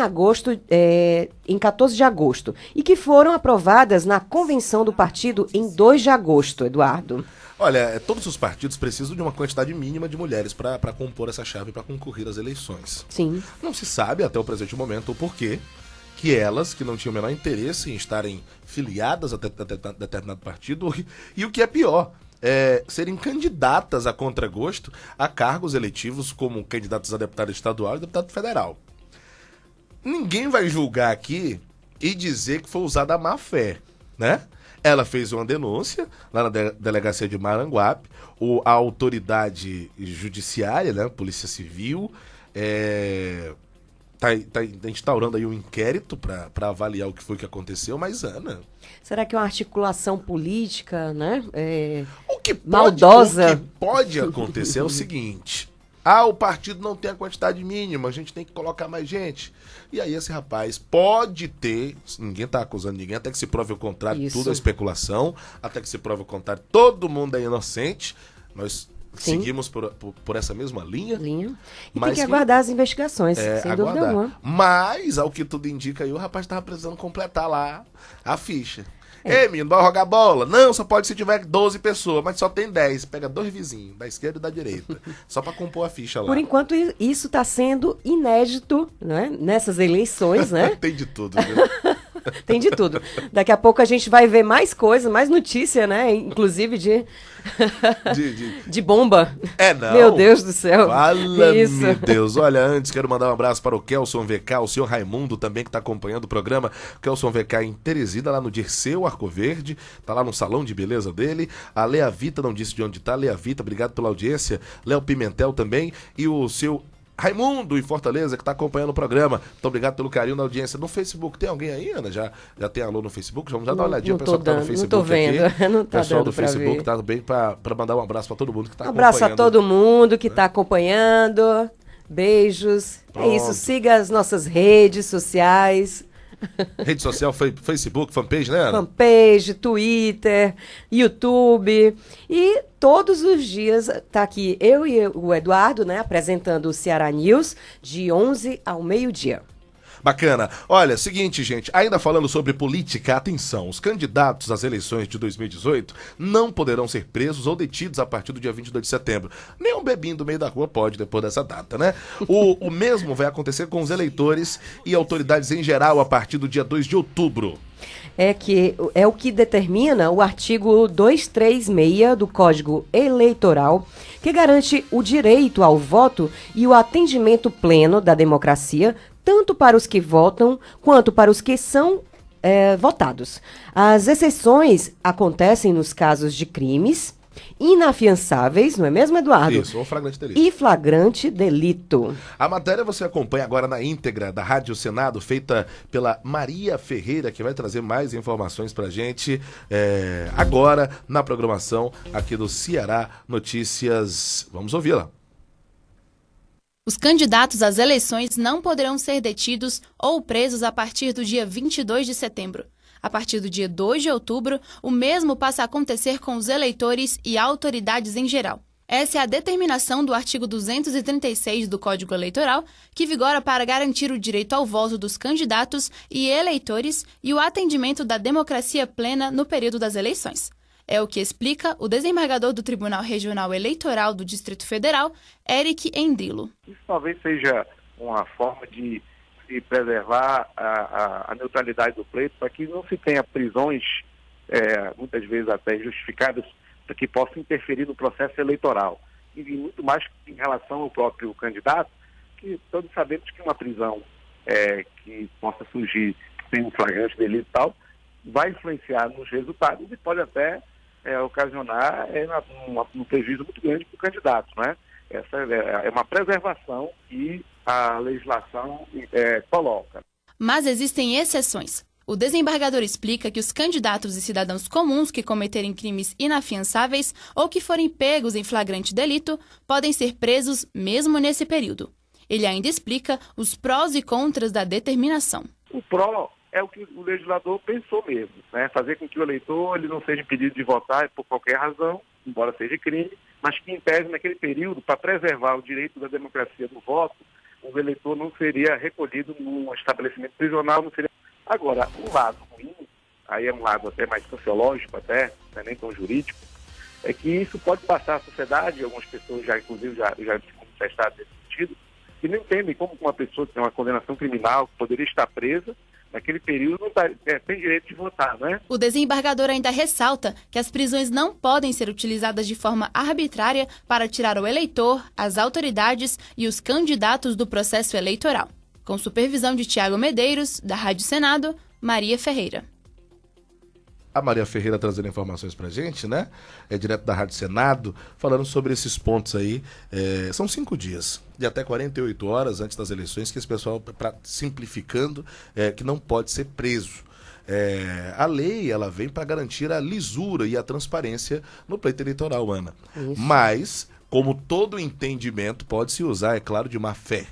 14 de agosto, e que foram aprovadas na convenção do partido em 2 de agosto, Eduardo. Olha, todos os partidos precisam de uma quantidade mínima de mulheres para compor essa chave para concorrer às eleições. Sim. Não se sabe até o presente momento o porquê que elas, que não tinham o menor interesse em estarem filiadas a determinado partido, e o que é pior, serem candidatas a contragosto a cargos eletivos como candidatos a deputado estadual e deputado federal. Ninguém vai julgar aqui e dizer que foi usada a má fé, né? Ela fez uma denúncia lá na delegacia de Maranguape, a autoridade judiciária, né, Polícia Civil, tá instaurando aí um inquérito para avaliar o que foi que aconteceu, mas Ana... Será que é uma articulação política, né? Maldosa? O que pode acontecer é o seguinte... o partido não tem a quantidade mínima, a gente tem que colocar mais gente. E aí esse rapaz pode ter, ninguém está acusando ninguém, até que se prove o contrário, Isso. Tudo é especulação, até que se prove o contrário, todo mundo é inocente. Nós seguimos por essa mesma linha. E tem que aguardar as investigações, sem dúvida alguma. Mas, ao que tudo indica aí, o rapaz estava precisando completar lá a ficha. Ei, menino, vai jogar bola? Não, só pode se tiver 12 pessoas, mas só tem 10. Pega 2 vizinhos, da esquerda e da direita, só para compor a ficha lá. Por enquanto, isso está sendo inédito, né? Nessas eleições, né? Tem de tudo, viu? Tem de tudo. Daqui a pouco a gente vai ver mais coisa, mais notícia, né? Inclusive de bomba. Não. Meu Deus do céu. Fala-me, Deus. Olha, antes quero mandar um abraço para o Kelson VK, o senhor Raimundo também que está acompanhando o programa. Kelson VK em Teresina, lá no Dirceu Arco Verde. Tá lá no salão de beleza dele. A Lea Vita não disse de onde tá. Lea Vita, obrigado pela audiência. Léo Pimentel também. E o seu Raimundo em Fortaleza, que está acompanhando o programa. Muito obrigado pelo carinho na audiência. No Facebook, tem alguém aí, Ana? Já tem alô no Facebook? Vamos já dar uma olhadinha. O pessoal que tá no Facebook não tô vendo. Aqui. Não tá pessoal dando do Facebook ver. tá bem para mandar um abraço para todo mundo que está acompanhando. Um abraço a todo mundo que está acompanhando. Beijos. Pronto. É isso, siga as nossas redes sociais. Rede social, Facebook, fanpage, né, Ana? Fanpage, Twitter, YouTube. E todos os dias tá aqui eu e o Eduardo, né, apresentando o Ceará News de 11 ao meio-dia. Bacana. Olha, seguinte, gente, ainda falando sobre política, atenção, os candidatos às eleições de 2018 não poderão ser presos ou detidos a partir do dia 22 de setembro. Nem um bebinho do meio da rua pode depois dessa data, né? O mesmo vai acontecer com os eleitores e autoridades em geral a partir do dia 2 de outubro. É o que determina o artigo 236 do Código Eleitoral, que garante o direito ao voto e o atendimento pleno da democracia, tanto para os que votam quanto para os que são votados. As exceções acontecem nos casos de crimes inafiançáveis, não é mesmo, Eduardo? Isso, ou flagrante delito. E flagrante delito. A matéria você acompanha agora na íntegra da Rádio Senado, feita pela Maria Ferreira, que vai trazer mais informações pra gente agora na programação aqui do Ceará Notícias. Vamos ouvi-la. Os candidatos às eleições não poderão ser detidos ou presos a partir do dia 22 de setembro. A partir do dia 2 de outubro, o mesmo passa a acontecer com os eleitores e autoridades em geral. Essa é a determinação do artigo 236 do Código Eleitoral, que vigora para garantir o direito ao voto dos candidatos e eleitores e o atendimento da democracia plena no período das eleições. É o que explica o desembargador do Tribunal Regional Eleitoral do Distrito Federal, Eric Endrilo. Isso talvez seja uma forma de se preservar a neutralidade do pleito, para que não se tenha prisões, muitas vezes até justificadas, para que possa interferir no processo eleitoral. E muito mais em relação ao próprio candidato, que todos sabemos que uma prisão que possa surgir sem um flagrante delito e tal, vai influenciar nos resultados e pode até ocasionar um prejuízo muito grande para o candidato, né? Essa é uma preservação que a legislação coloca. Mas existem exceções. O desembargador explica que os candidatos e cidadãos comuns que cometerem crimes inafiançáveis ou que forem pegos em flagrante delito podem ser presos mesmo nesse período. Ele ainda explica os prós e contras da determinação. O pró é o que o legislador pensou mesmo, né? Fazer com que o eleitor ele não seja impedido de votar por qualquer razão, embora seja crime, mas que, em tese, naquele período, para preservar o direito da democracia do voto, o eleitor não seria recolhido num estabelecimento prisional, não seria... Agora, um lado ruim, aí é um lado até mais sociológico, até, não é nem tão jurídico, é que isso pode passar à sociedade, algumas pessoas já, inclusive, já se manifestaram nesse sentido, que não entendem como uma pessoa que tem uma condenação criminal, que poderia estar presa, naquele período não tem direito de votar, né? O desembargador ainda ressalta que as prisões não podem ser utilizadas de forma arbitrária para tirar o eleitor, as autoridades e os candidatos do processo eleitoral. Com supervisão de Tiago Medeiros, da Rádio Senado, Maria Ferreira. A Maria Ferreira trazendo informações pra gente, né? Direto da Rádio Senado, falando sobre esses pontos aí. São 5 dias, de até 48 horas antes das eleições, que esse pessoal, simplificando, que não pode ser preso. A lei, ela vem para garantir a lisura e a transparência no pleito eleitoral, Ana. Isso. Mas, como todo entendimento, pode se usar, é claro, de má fé,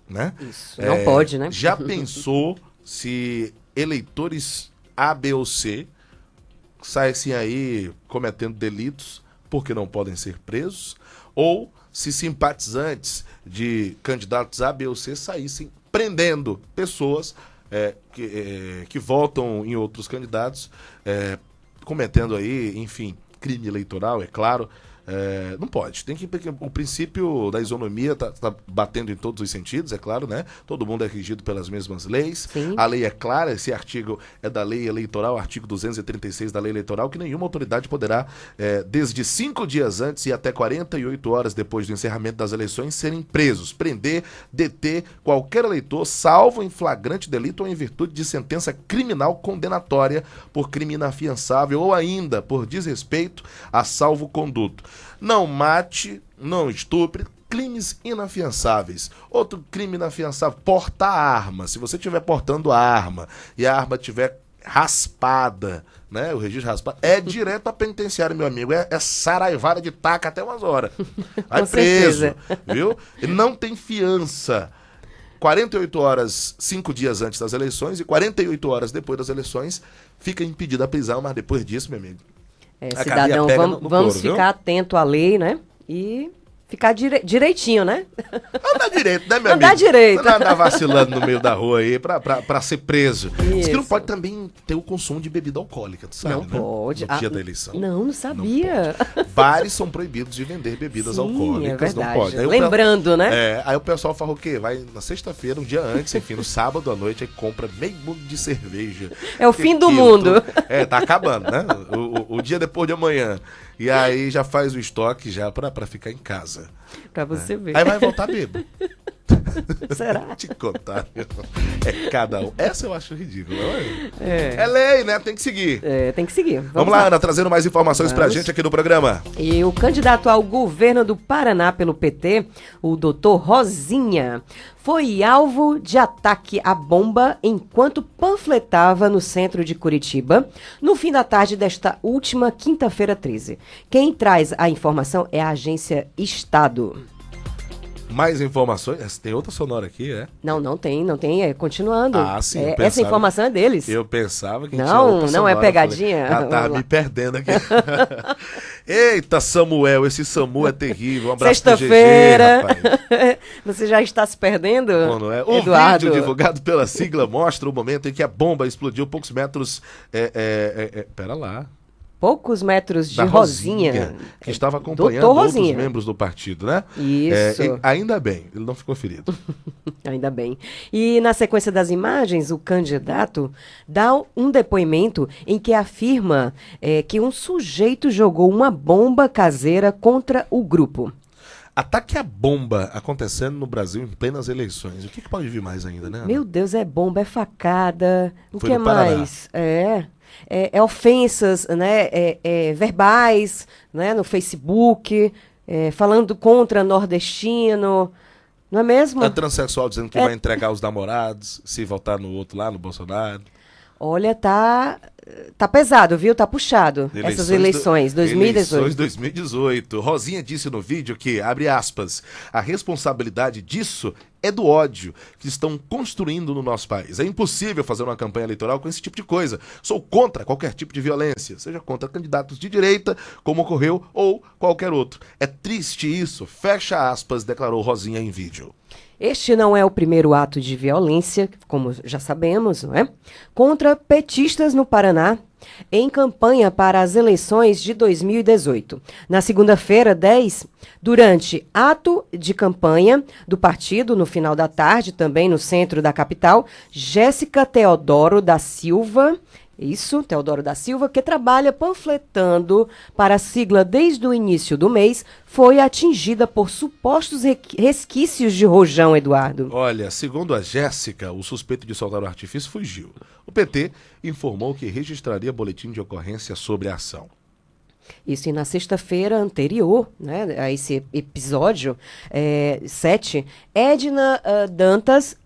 né? Isso, não pode, né? Já pensou se eleitores A, B ou C saíssem aí cometendo delitos porque não podem ser presos, ou se simpatizantes de candidatos A, B ou C saíssem prendendo pessoas que votam em outros candidatos, cometendo aí, enfim, crime eleitoral, é claro, Não pode. Tem que, o princípio da isonomia tá batendo em todos os sentidos, é claro, né? Todo mundo é regido pelas mesmas leis. Sim. A lei é clara, esse artigo é da lei eleitoral, artigo 236 da lei eleitoral, que nenhuma autoridade poderá, desde 5 dias antes e até 48 horas depois do encerramento das eleições, serem presos, prender, deter qualquer eleitor, salvo em flagrante delito ou em virtude de sentença criminal condenatória por crime inafiançável ou ainda por desrespeito a salvo-conduto. Não mate, não estupre, crimes inafiançáveis. Outro crime inafiançável, portar arma. Se você estiver portando a arma e a arma estiver raspada, né, o registro raspado, é direto a penitenciário, meu amigo. É saraivada de taca até umas horas. Vai preso, viu? E não tem fiança. 48 horas, 5 dias antes das eleições e 48 horas depois das eleições, fica impedida a prisão, mas depois disso, meu amigo, cidadão, vamos ficar atento à lei, né? E ficar direitinho, né? Andar direito, né, meu amigo? Andar direito. Não andar vacilando no meio da rua aí pra ser preso. Diz que não pode também ter o consumo de bebida alcoólica, tu sabe, não né? pode. No dia da eleição. Não sabia. Não bares são proibidos de vender bebidas alcoólicas, é verdade. não pode. Aí lembrando, né? Aí o pessoal fala o quê? Vai na sexta-feira, um dia antes, enfim, no sábado à noite, aí compra meio mundo de cerveja. É o fim do mundo. Tá acabando, né? O dia depois de amanhã. E aí já faz o estoque já pra ficar em casa. Pra você ver. Aí vai voltar bêbado. Será? Te contar. É cada um. Essa eu acho ridícula. É lei, né? Tem que seguir. Tem que seguir. Vamos lá, Ana, trazendo mais informações pra gente aqui no programa. E o candidato ao governo do Paraná pelo PT, o doutor Rosinha, foi alvo de ataque à bomba enquanto panfletava no centro de Curitiba, no fim da tarde desta última quinta-feira 13. Quem traz a informação é a agência Estado. Mais informações? Tem outra sonora aqui, é? Não tem. Continuando. Sim. Essa informação é deles. Eu pensava que tinha outra sonora. Não é pegadinha? Falei, tava me perdendo aqui. Eita, Samuel, esse Samu é terrível. Um abraço pro GG, Sexta-feira. rapaz. Você já está se perdendo? Não é? O Eduardo. vídeo divulgado pela sigla mostra o momento em que a bomba explodiu poucos metros... Pera lá. Poucos metros de Rosinha, que estava acompanhando outros membros do partido, né? Isso. Ainda bem, ele não ficou ferido. Ainda bem. E na sequência das imagens, o candidato dá um depoimento em que afirma que um sujeito jogou uma bomba caseira contra o grupo. Ataque à bomba acontecendo no Brasil em plenas eleições. O que pode vir mais ainda, né, Ana? Meu Deus, é bomba, é facada. O que mais? Ofensas, né, verbais, né, no Facebook, falando contra nordestino, não é mesmo? É transexual dizendo que vai entregar os namorados se votar no outro lá, no Bolsonaro. Olha, tá pesado, viu? Tá puxado essas eleições 2018. Eleições 2018. Rosinha disse no vídeo que, abre aspas, a responsabilidade disso é do ódio que estão construindo no nosso país. É impossível fazer uma campanha eleitoral com esse tipo de coisa. Sou contra qualquer tipo de violência, seja contra candidatos de direita, como ocorreu, ou qualquer outro. É triste isso, fecha aspas, declarou Rosinha em vídeo. Este não é o primeiro ato de violência, como já sabemos, não é? Contra petistas no Paraná, em campanha para as eleições de 2018. Na segunda-feira, 10, durante ato de campanha do partido, no final da tarde, também no centro da capital, Jéssica Teodoro da Silva... Teodoro da Silva, que trabalha panfletando para a sigla desde o início do mês, foi atingida por supostos resquícios de rojão, Eduardo. Olha, segundo a Jéssica, o suspeito de soltar o artifício fugiu. O PT informou que registraria boletim de ocorrência sobre a ação. Isso, e na sexta-feira anterior, né, a esse episódio 7, Edna Dantas,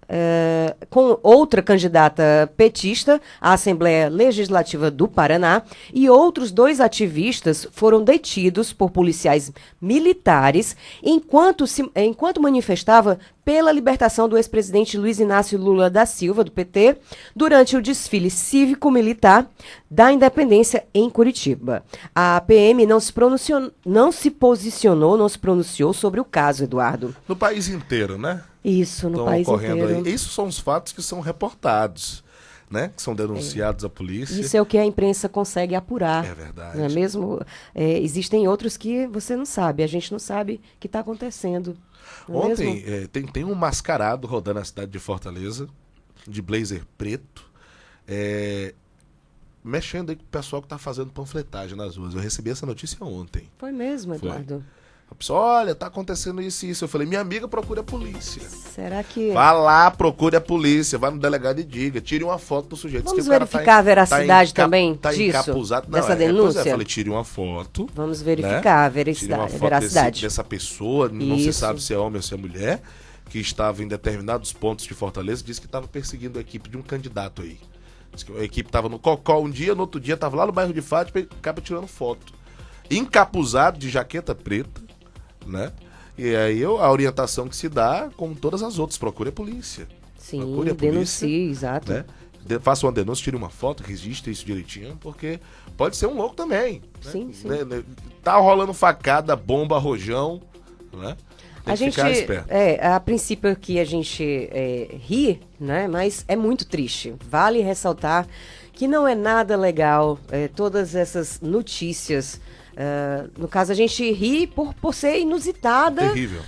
com outra candidata petista à Assembleia Legislativa do Paraná, e outros 2 ativistas foram detidos por policiais militares enquanto manifestava pela libertação do ex-presidente Luiz Inácio Lula da Silva, do PT, durante o desfile cívico-militar da Independência em Curitiba. A PM não se pronunciou sobre o caso, Eduardo. No país inteiro, né? Isso, no país inteiro. Isso são os fatos que são reportados. né? Que são denunciados à polícia. Isso é o que a imprensa consegue apurar. É verdade. Não é mesmo? Existem outros que você não sabe, a gente não sabe o que está acontecendo. Ontem tem um mascarado rodando na cidade de Fortaleza, de blazer preto, mexendo aí com o pessoal que está fazendo panfletagem nas ruas. Eu recebi essa notícia ontem. Foi mesmo, Eduardo? A pessoa, olha, tá acontecendo isso e isso. Eu falei, minha amiga, procure a polícia. Será que... Vá lá, procure a polícia, vá no delegado e diga, tire uma foto do sujeito. Vamos verificar a veracidade também disso, encapuzado. Não, dessa denúncia? Eu falei, tire uma foto. Vamos verificar, né? Tire uma foto dessa pessoa, não se sabe se é homem ou se é mulher, que estava em determinados pontos de Fortaleza, disse que estava perseguindo a equipe de um candidato aí. Diz que a equipe estava no Cocó um dia, no outro dia estava lá no bairro de Fátima e acaba tirando foto. Encapuzado, de jaqueta preta, né? E aí a orientação que se dá, como todas as outras, procure a polícia. Sim, procure a denuncie, polícia, exato. Né? Faça uma denúncia, tire uma foto, registre isso direitinho, porque pode ser um louco também. Né? Sim, sim. Né? Tá rolando facada, bomba, rojão, né? Tem a que gente, ficar esperto. A princípio aqui a gente ri, né? Mas é muito triste. Vale ressaltar que não é nada legal todas essas notícias. No caso, a gente ri por ser inusitada. Terrível.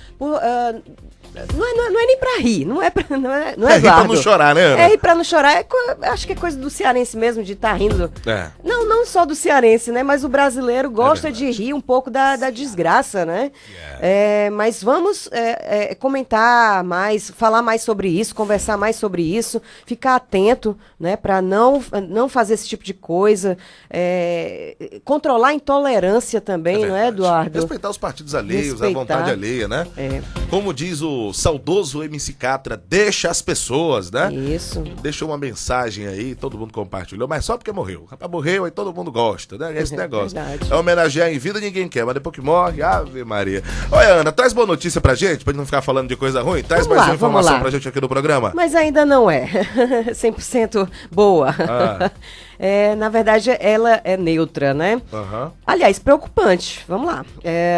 Não é nem pra rir, não é rir pra não chorar, né, Ana? É rir pra não chorar. Acho que é coisa do cearense mesmo, de estar rindo. Não só do cearense, né? Mas o brasileiro gosta de rir um pouco da desgraça, né? Mas vamos comentar mais, falar mais sobre isso, conversar mais sobre isso, ficar atento, né? Pra não fazer esse tipo de coisa. Controlar a intolerância também, não é, Eduardo? Respeitar os partidos alheios, a vontade alheia, né? Como diz o saudoso MC Catra, deixa as pessoas, né? Isso. Deixou uma mensagem aí, todo mundo compartilhou, mas só porque morreu. Rapaz, morreu, aí todo mundo gosta, né? Esse negócio. Verdade. É homenagear em vida, ninguém quer, mas depois que morre, Ave Maria. Olha, Ana, traz boa notícia pra gente não ficar falando de coisa ruim. Traz mais uma informação pra gente aqui no programa. Mas ainda não é 100% boa. Na verdade, ela é neutra, né? Aliás, preocupante. Vamos lá.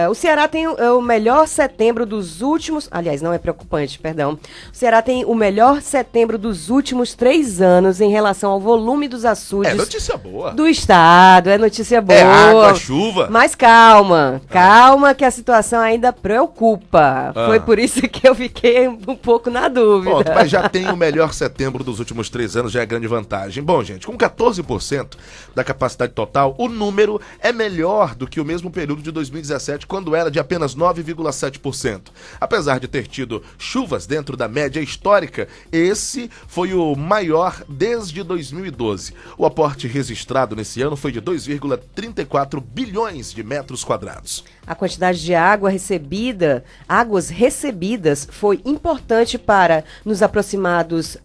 O Ceará tem o melhor setembro dos últimos... Aliás, não é preocupante, perdão. O Ceará tem o melhor setembro dos últimos 3 anos em relação ao volume dos açudes... É notícia boa. ...do estado. É notícia boa. É água, chuva. Mas calma. Calma que a situação ainda preocupa. Foi por isso que eu fiquei um pouco na dúvida. Pronto, mas já tem o melhor setembro dos últimos 3 anos, já é grande vantagem. Bom, gente, com 14% da capacidade total, o número é melhor do que o mesmo período de 2017, quando era de apenas 9,7%. Apesar de ter tido chuvas dentro da média histórica, esse foi o maior desde 2012. O aporte registrado nesse ano foi de 2,34 bilhões de metros quadrados. A quantidade de águas recebidas foi importante para nos aproximarmos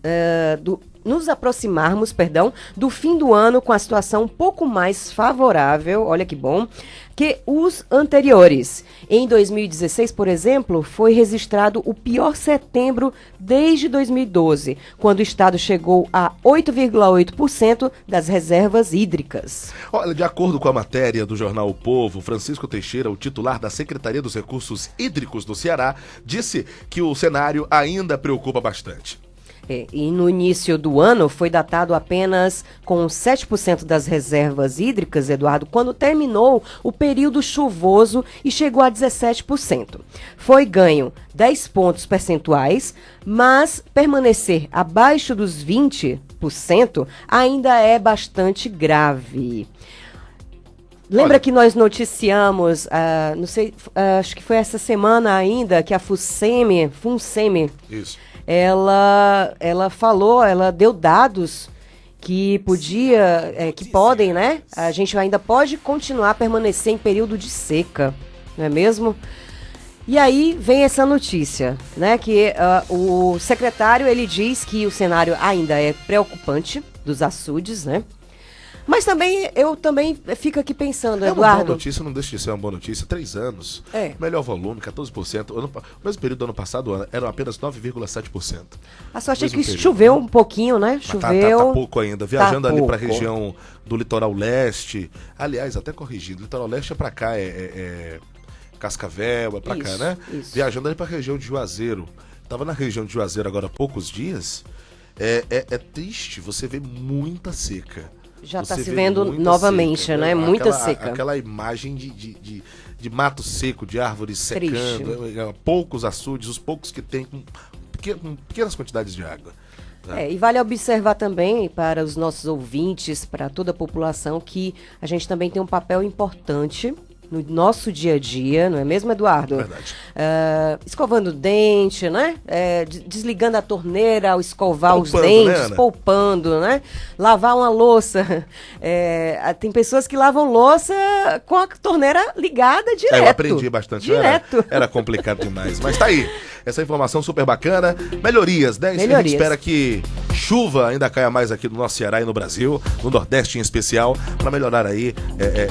do fim do ano com a situação um pouco mais favorável, olha que bom, que os anteriores. Em 2016, por exemplo, foi registrado o pior setembro desde 2012, quando o estado chegou a 8,8% das reservas hídricas. Olha, de acordo com a matéria do jornal O Povo, Francisco Teixeira, o titular da Secretaria dos Recursos Hídricos do Ceará, disse que o cenário ainda preocupa bastante. E no início do ano foi datado apenas com 7% das reservas hídricas, Eduardo, quando terminou o período chuvoso e chegou a 17%. Foi ganho 10 pontos percentuais, mas permanecer abaixo dos 20% ainda é bastante grave. Lembra que nós noticiamos, não sei, acho que foi essa semana ainda, que a FUNSEMI, isso, ela falou, ela deu dados que podem, né? A gente ainda pode continuar a permanecer em período de seca, não é mesmo? E aí vem essa notícia, né? Que o secretário, ele diz que o cenário ainda é preocupante dos açudes, né? Mas eu também fico aqui pensando, Eduardo... É uma boa notícia, não deixa de ser uma boa notícia. 3 anos, melhor volume, 14%. O mesmo período do ano passado eram apenas 9,7%. A sorte é que choveu um pouquinho, né? Choveu... Tá pouco ainda. Viajando ali para a região do litoral leste. Aliás, até corrigindo, litoral leste é para cá, Cascavel, é para cá, né? Isso. Viajando ali para a região de Juazeiro. Tava na região de Juazeiro agora há poucos dias... é triste você ver muita seca. Já está se vendo novamente, seca, né? Muita seca. Aquela imagem de mato seco, de árvores secando, poucos açudes, os poucos que tem com pequenas quantidades de água. E vale observar também para os nossos ouvintes, para toda a população, que a gente também tem um papel importante no nosso dia a dia, não é mesmo, Eduardo? Verdade. Escovando o dente, né? Desligando a torneira ao escovar poupando, os dentes, né, poupando, né? Lavar uma louça. Tem pessoas que lavam louça com a torneira ligada direto. Eu aprendi bastante. Direto. Era complicado demais. Mas tá aí. Essa informação super bacana. Melhorias, né? Melhorias. A gente espera que chuva ainda caia mais aqui no nosso Ceará e no Brasil, no Nordeste em especial, para melhorar aí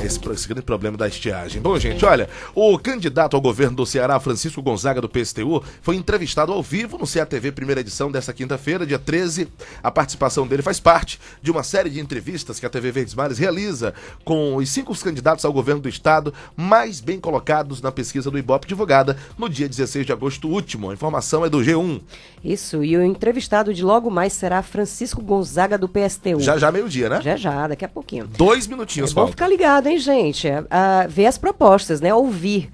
esse grande problema da estiagem. Bom, gente, olha, o candidato ao governo do Ceará, Francisco Gonzaga, do PSTU, foi entrevistado ao vivo no CATV primeira edição desta quinta-feira, dia 13. A participação dele faz parte de uma série de entrevistas que a TV Verdes Mares realiza com os 5 candidatos ao governo do estado mais bem colocados na pesquisa do Ibope, divulgada no dia 16 de agosto último. A informação é do G1. Isso, e o entrevistado de logo mais será Francisco Gonzaga, do PSTU. Já meio-dia, né? Já, daqui a pouquinho. 2 minutinhos, Vamos ficar ligado, hein, gente? Ver as propostas, né? Ouvir.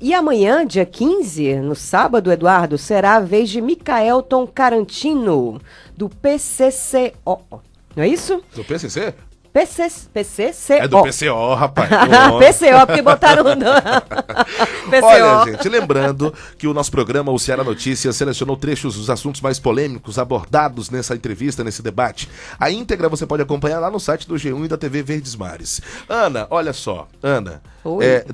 E amanhã, dia 15, no sábado, Eduardo, será a vez de Micaelton Carantino, do PCCO. Não é isso? Do PCC? PCCO. É do PCO, rapaz. PCO, porque botaram PCO. Olha, gente, lembrando que o nosso programa, o Ceará Notícias, selecionou trechos dos assuntos mais polêmicos abordados nessa entrevista, nesse debate. A íntegra você pode acompanhar lá no site do G1 e da TV Verdes Mares. Ana, olha só, Ana,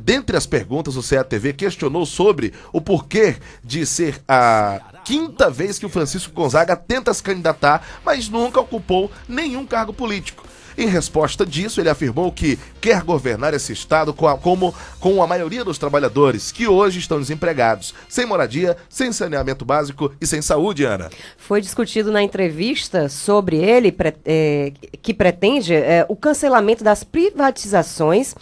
dentre as perguntas, o CATV questionou sobre o porquê de ser a 5ª vez que o Francisco Gonzaga tenta se candidatar, mas nunca ocupou nenhum cargo político. Em resposta disso, ele afirmou que quer governar esse estado com a maioria dos trabalhadores que hoje estão desempregados, sem moradia, sem saneamento básico e sem saúde, Ana. Foi discutido na entrevista sobre ele, que pretende o cancelamento das privatizações,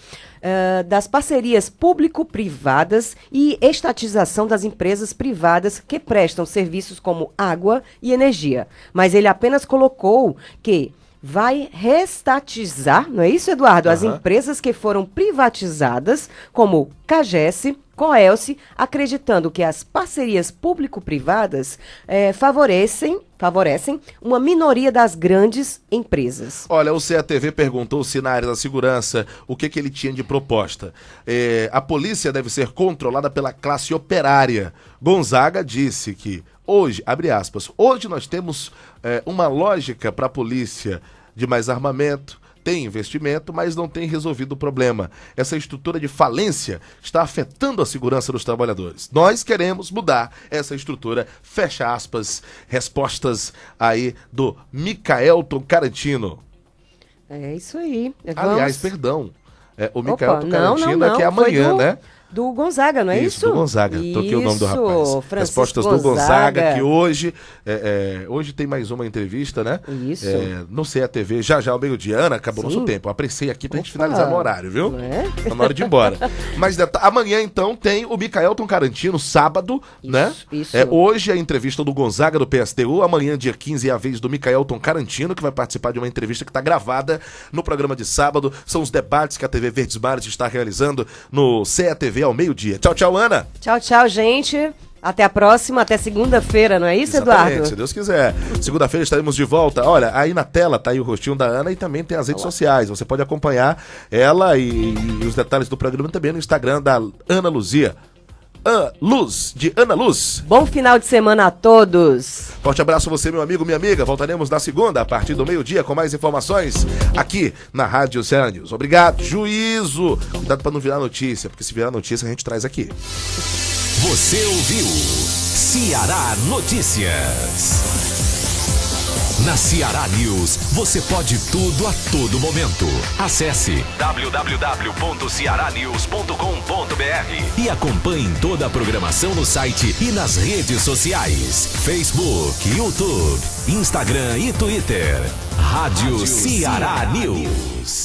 das parcerias público-privadas e estatização das empresas privadas que prestam serviços como água e energia. Mas ele apenas colocou que vai restatizar, não é isso, Eduardo? As empresas que foram privatizadas, como Cagesse, Coelce, acreditando que as parcerias público-privadas favorecem uma minoria das grandes empresas. Olha, o CATV perguntou se na área da segurança o que ele tinha de proposta. A polícia deve ser controlada pela classe operária. Gonzaga disse que hoje, abre aspas, hoje nós temos uma lógica para a polícia de mais armamento, tem investimento, mas não tem resolvido o problema. Essa estrutura de falência está afetando a segurança dos trabalhadores. Nós queremos mudar essa estrutura, fecha aspas, respostas aí do Micaelton Carantino. É isso aí. Aliás, perdão, o Micaelton Carantino que é amanhã, né? Do Gonzaga, não é isso? Do Gonzaga. Troquei o nome do rapaz. Respostas do Gonzaga, que hoje tem mais uma entrevista, né? Isso. No CATV, já ao meio-dia. Ana, acabou nosso tempo. Apressei aqui pra gente finalizar no horário, viu? Tá na hora de ir embora. Mas amanhã, então, tem o Micaelton Carantino, sábado, né? Isso. Hoje a entrevista do Gonzaga, do PSTU. Amanhã, dia 15, é a vez do Micaelton Carantino, que vai participar de uma entrevista que tá gravada no programa de sábado. São os debates que a TV Verdes Mares está realizando no CATV ao meio-dia. Tchau, tchau, Ana. Tchau, gente. Até a próxima, até segunda-feira, não é isso, Exatamente, Eduardo? Se Deus quiser. Segunda-feira estaremos de volta. Olha, aí na tela tá aí o rostinho da Ana e também tem as redes sociais. Você pode acompanhar ela e os detalhes do programa também no Instagram da Ana Luzia. De Ana Luz. Bom final de semana a todos. Forte abraço a você, meu amigo, minha amiga. Voltaremos na segunda, a partir do meio-dia, com mais informações aqui na Rádio Ceará News. Obrigado, juízo. Cuidado para não virar notícia, porque se virar notícia a gente traz aqui. Você ouviu Ceará Notícias. Na Ceará News, você pode tudo a todo momento. Acesse www.cearanews.com.br e acompanhe toda a programação no site e nas redes sociais. Facebook, YouTube, Instagram e Twitter. Rádio Ceará News.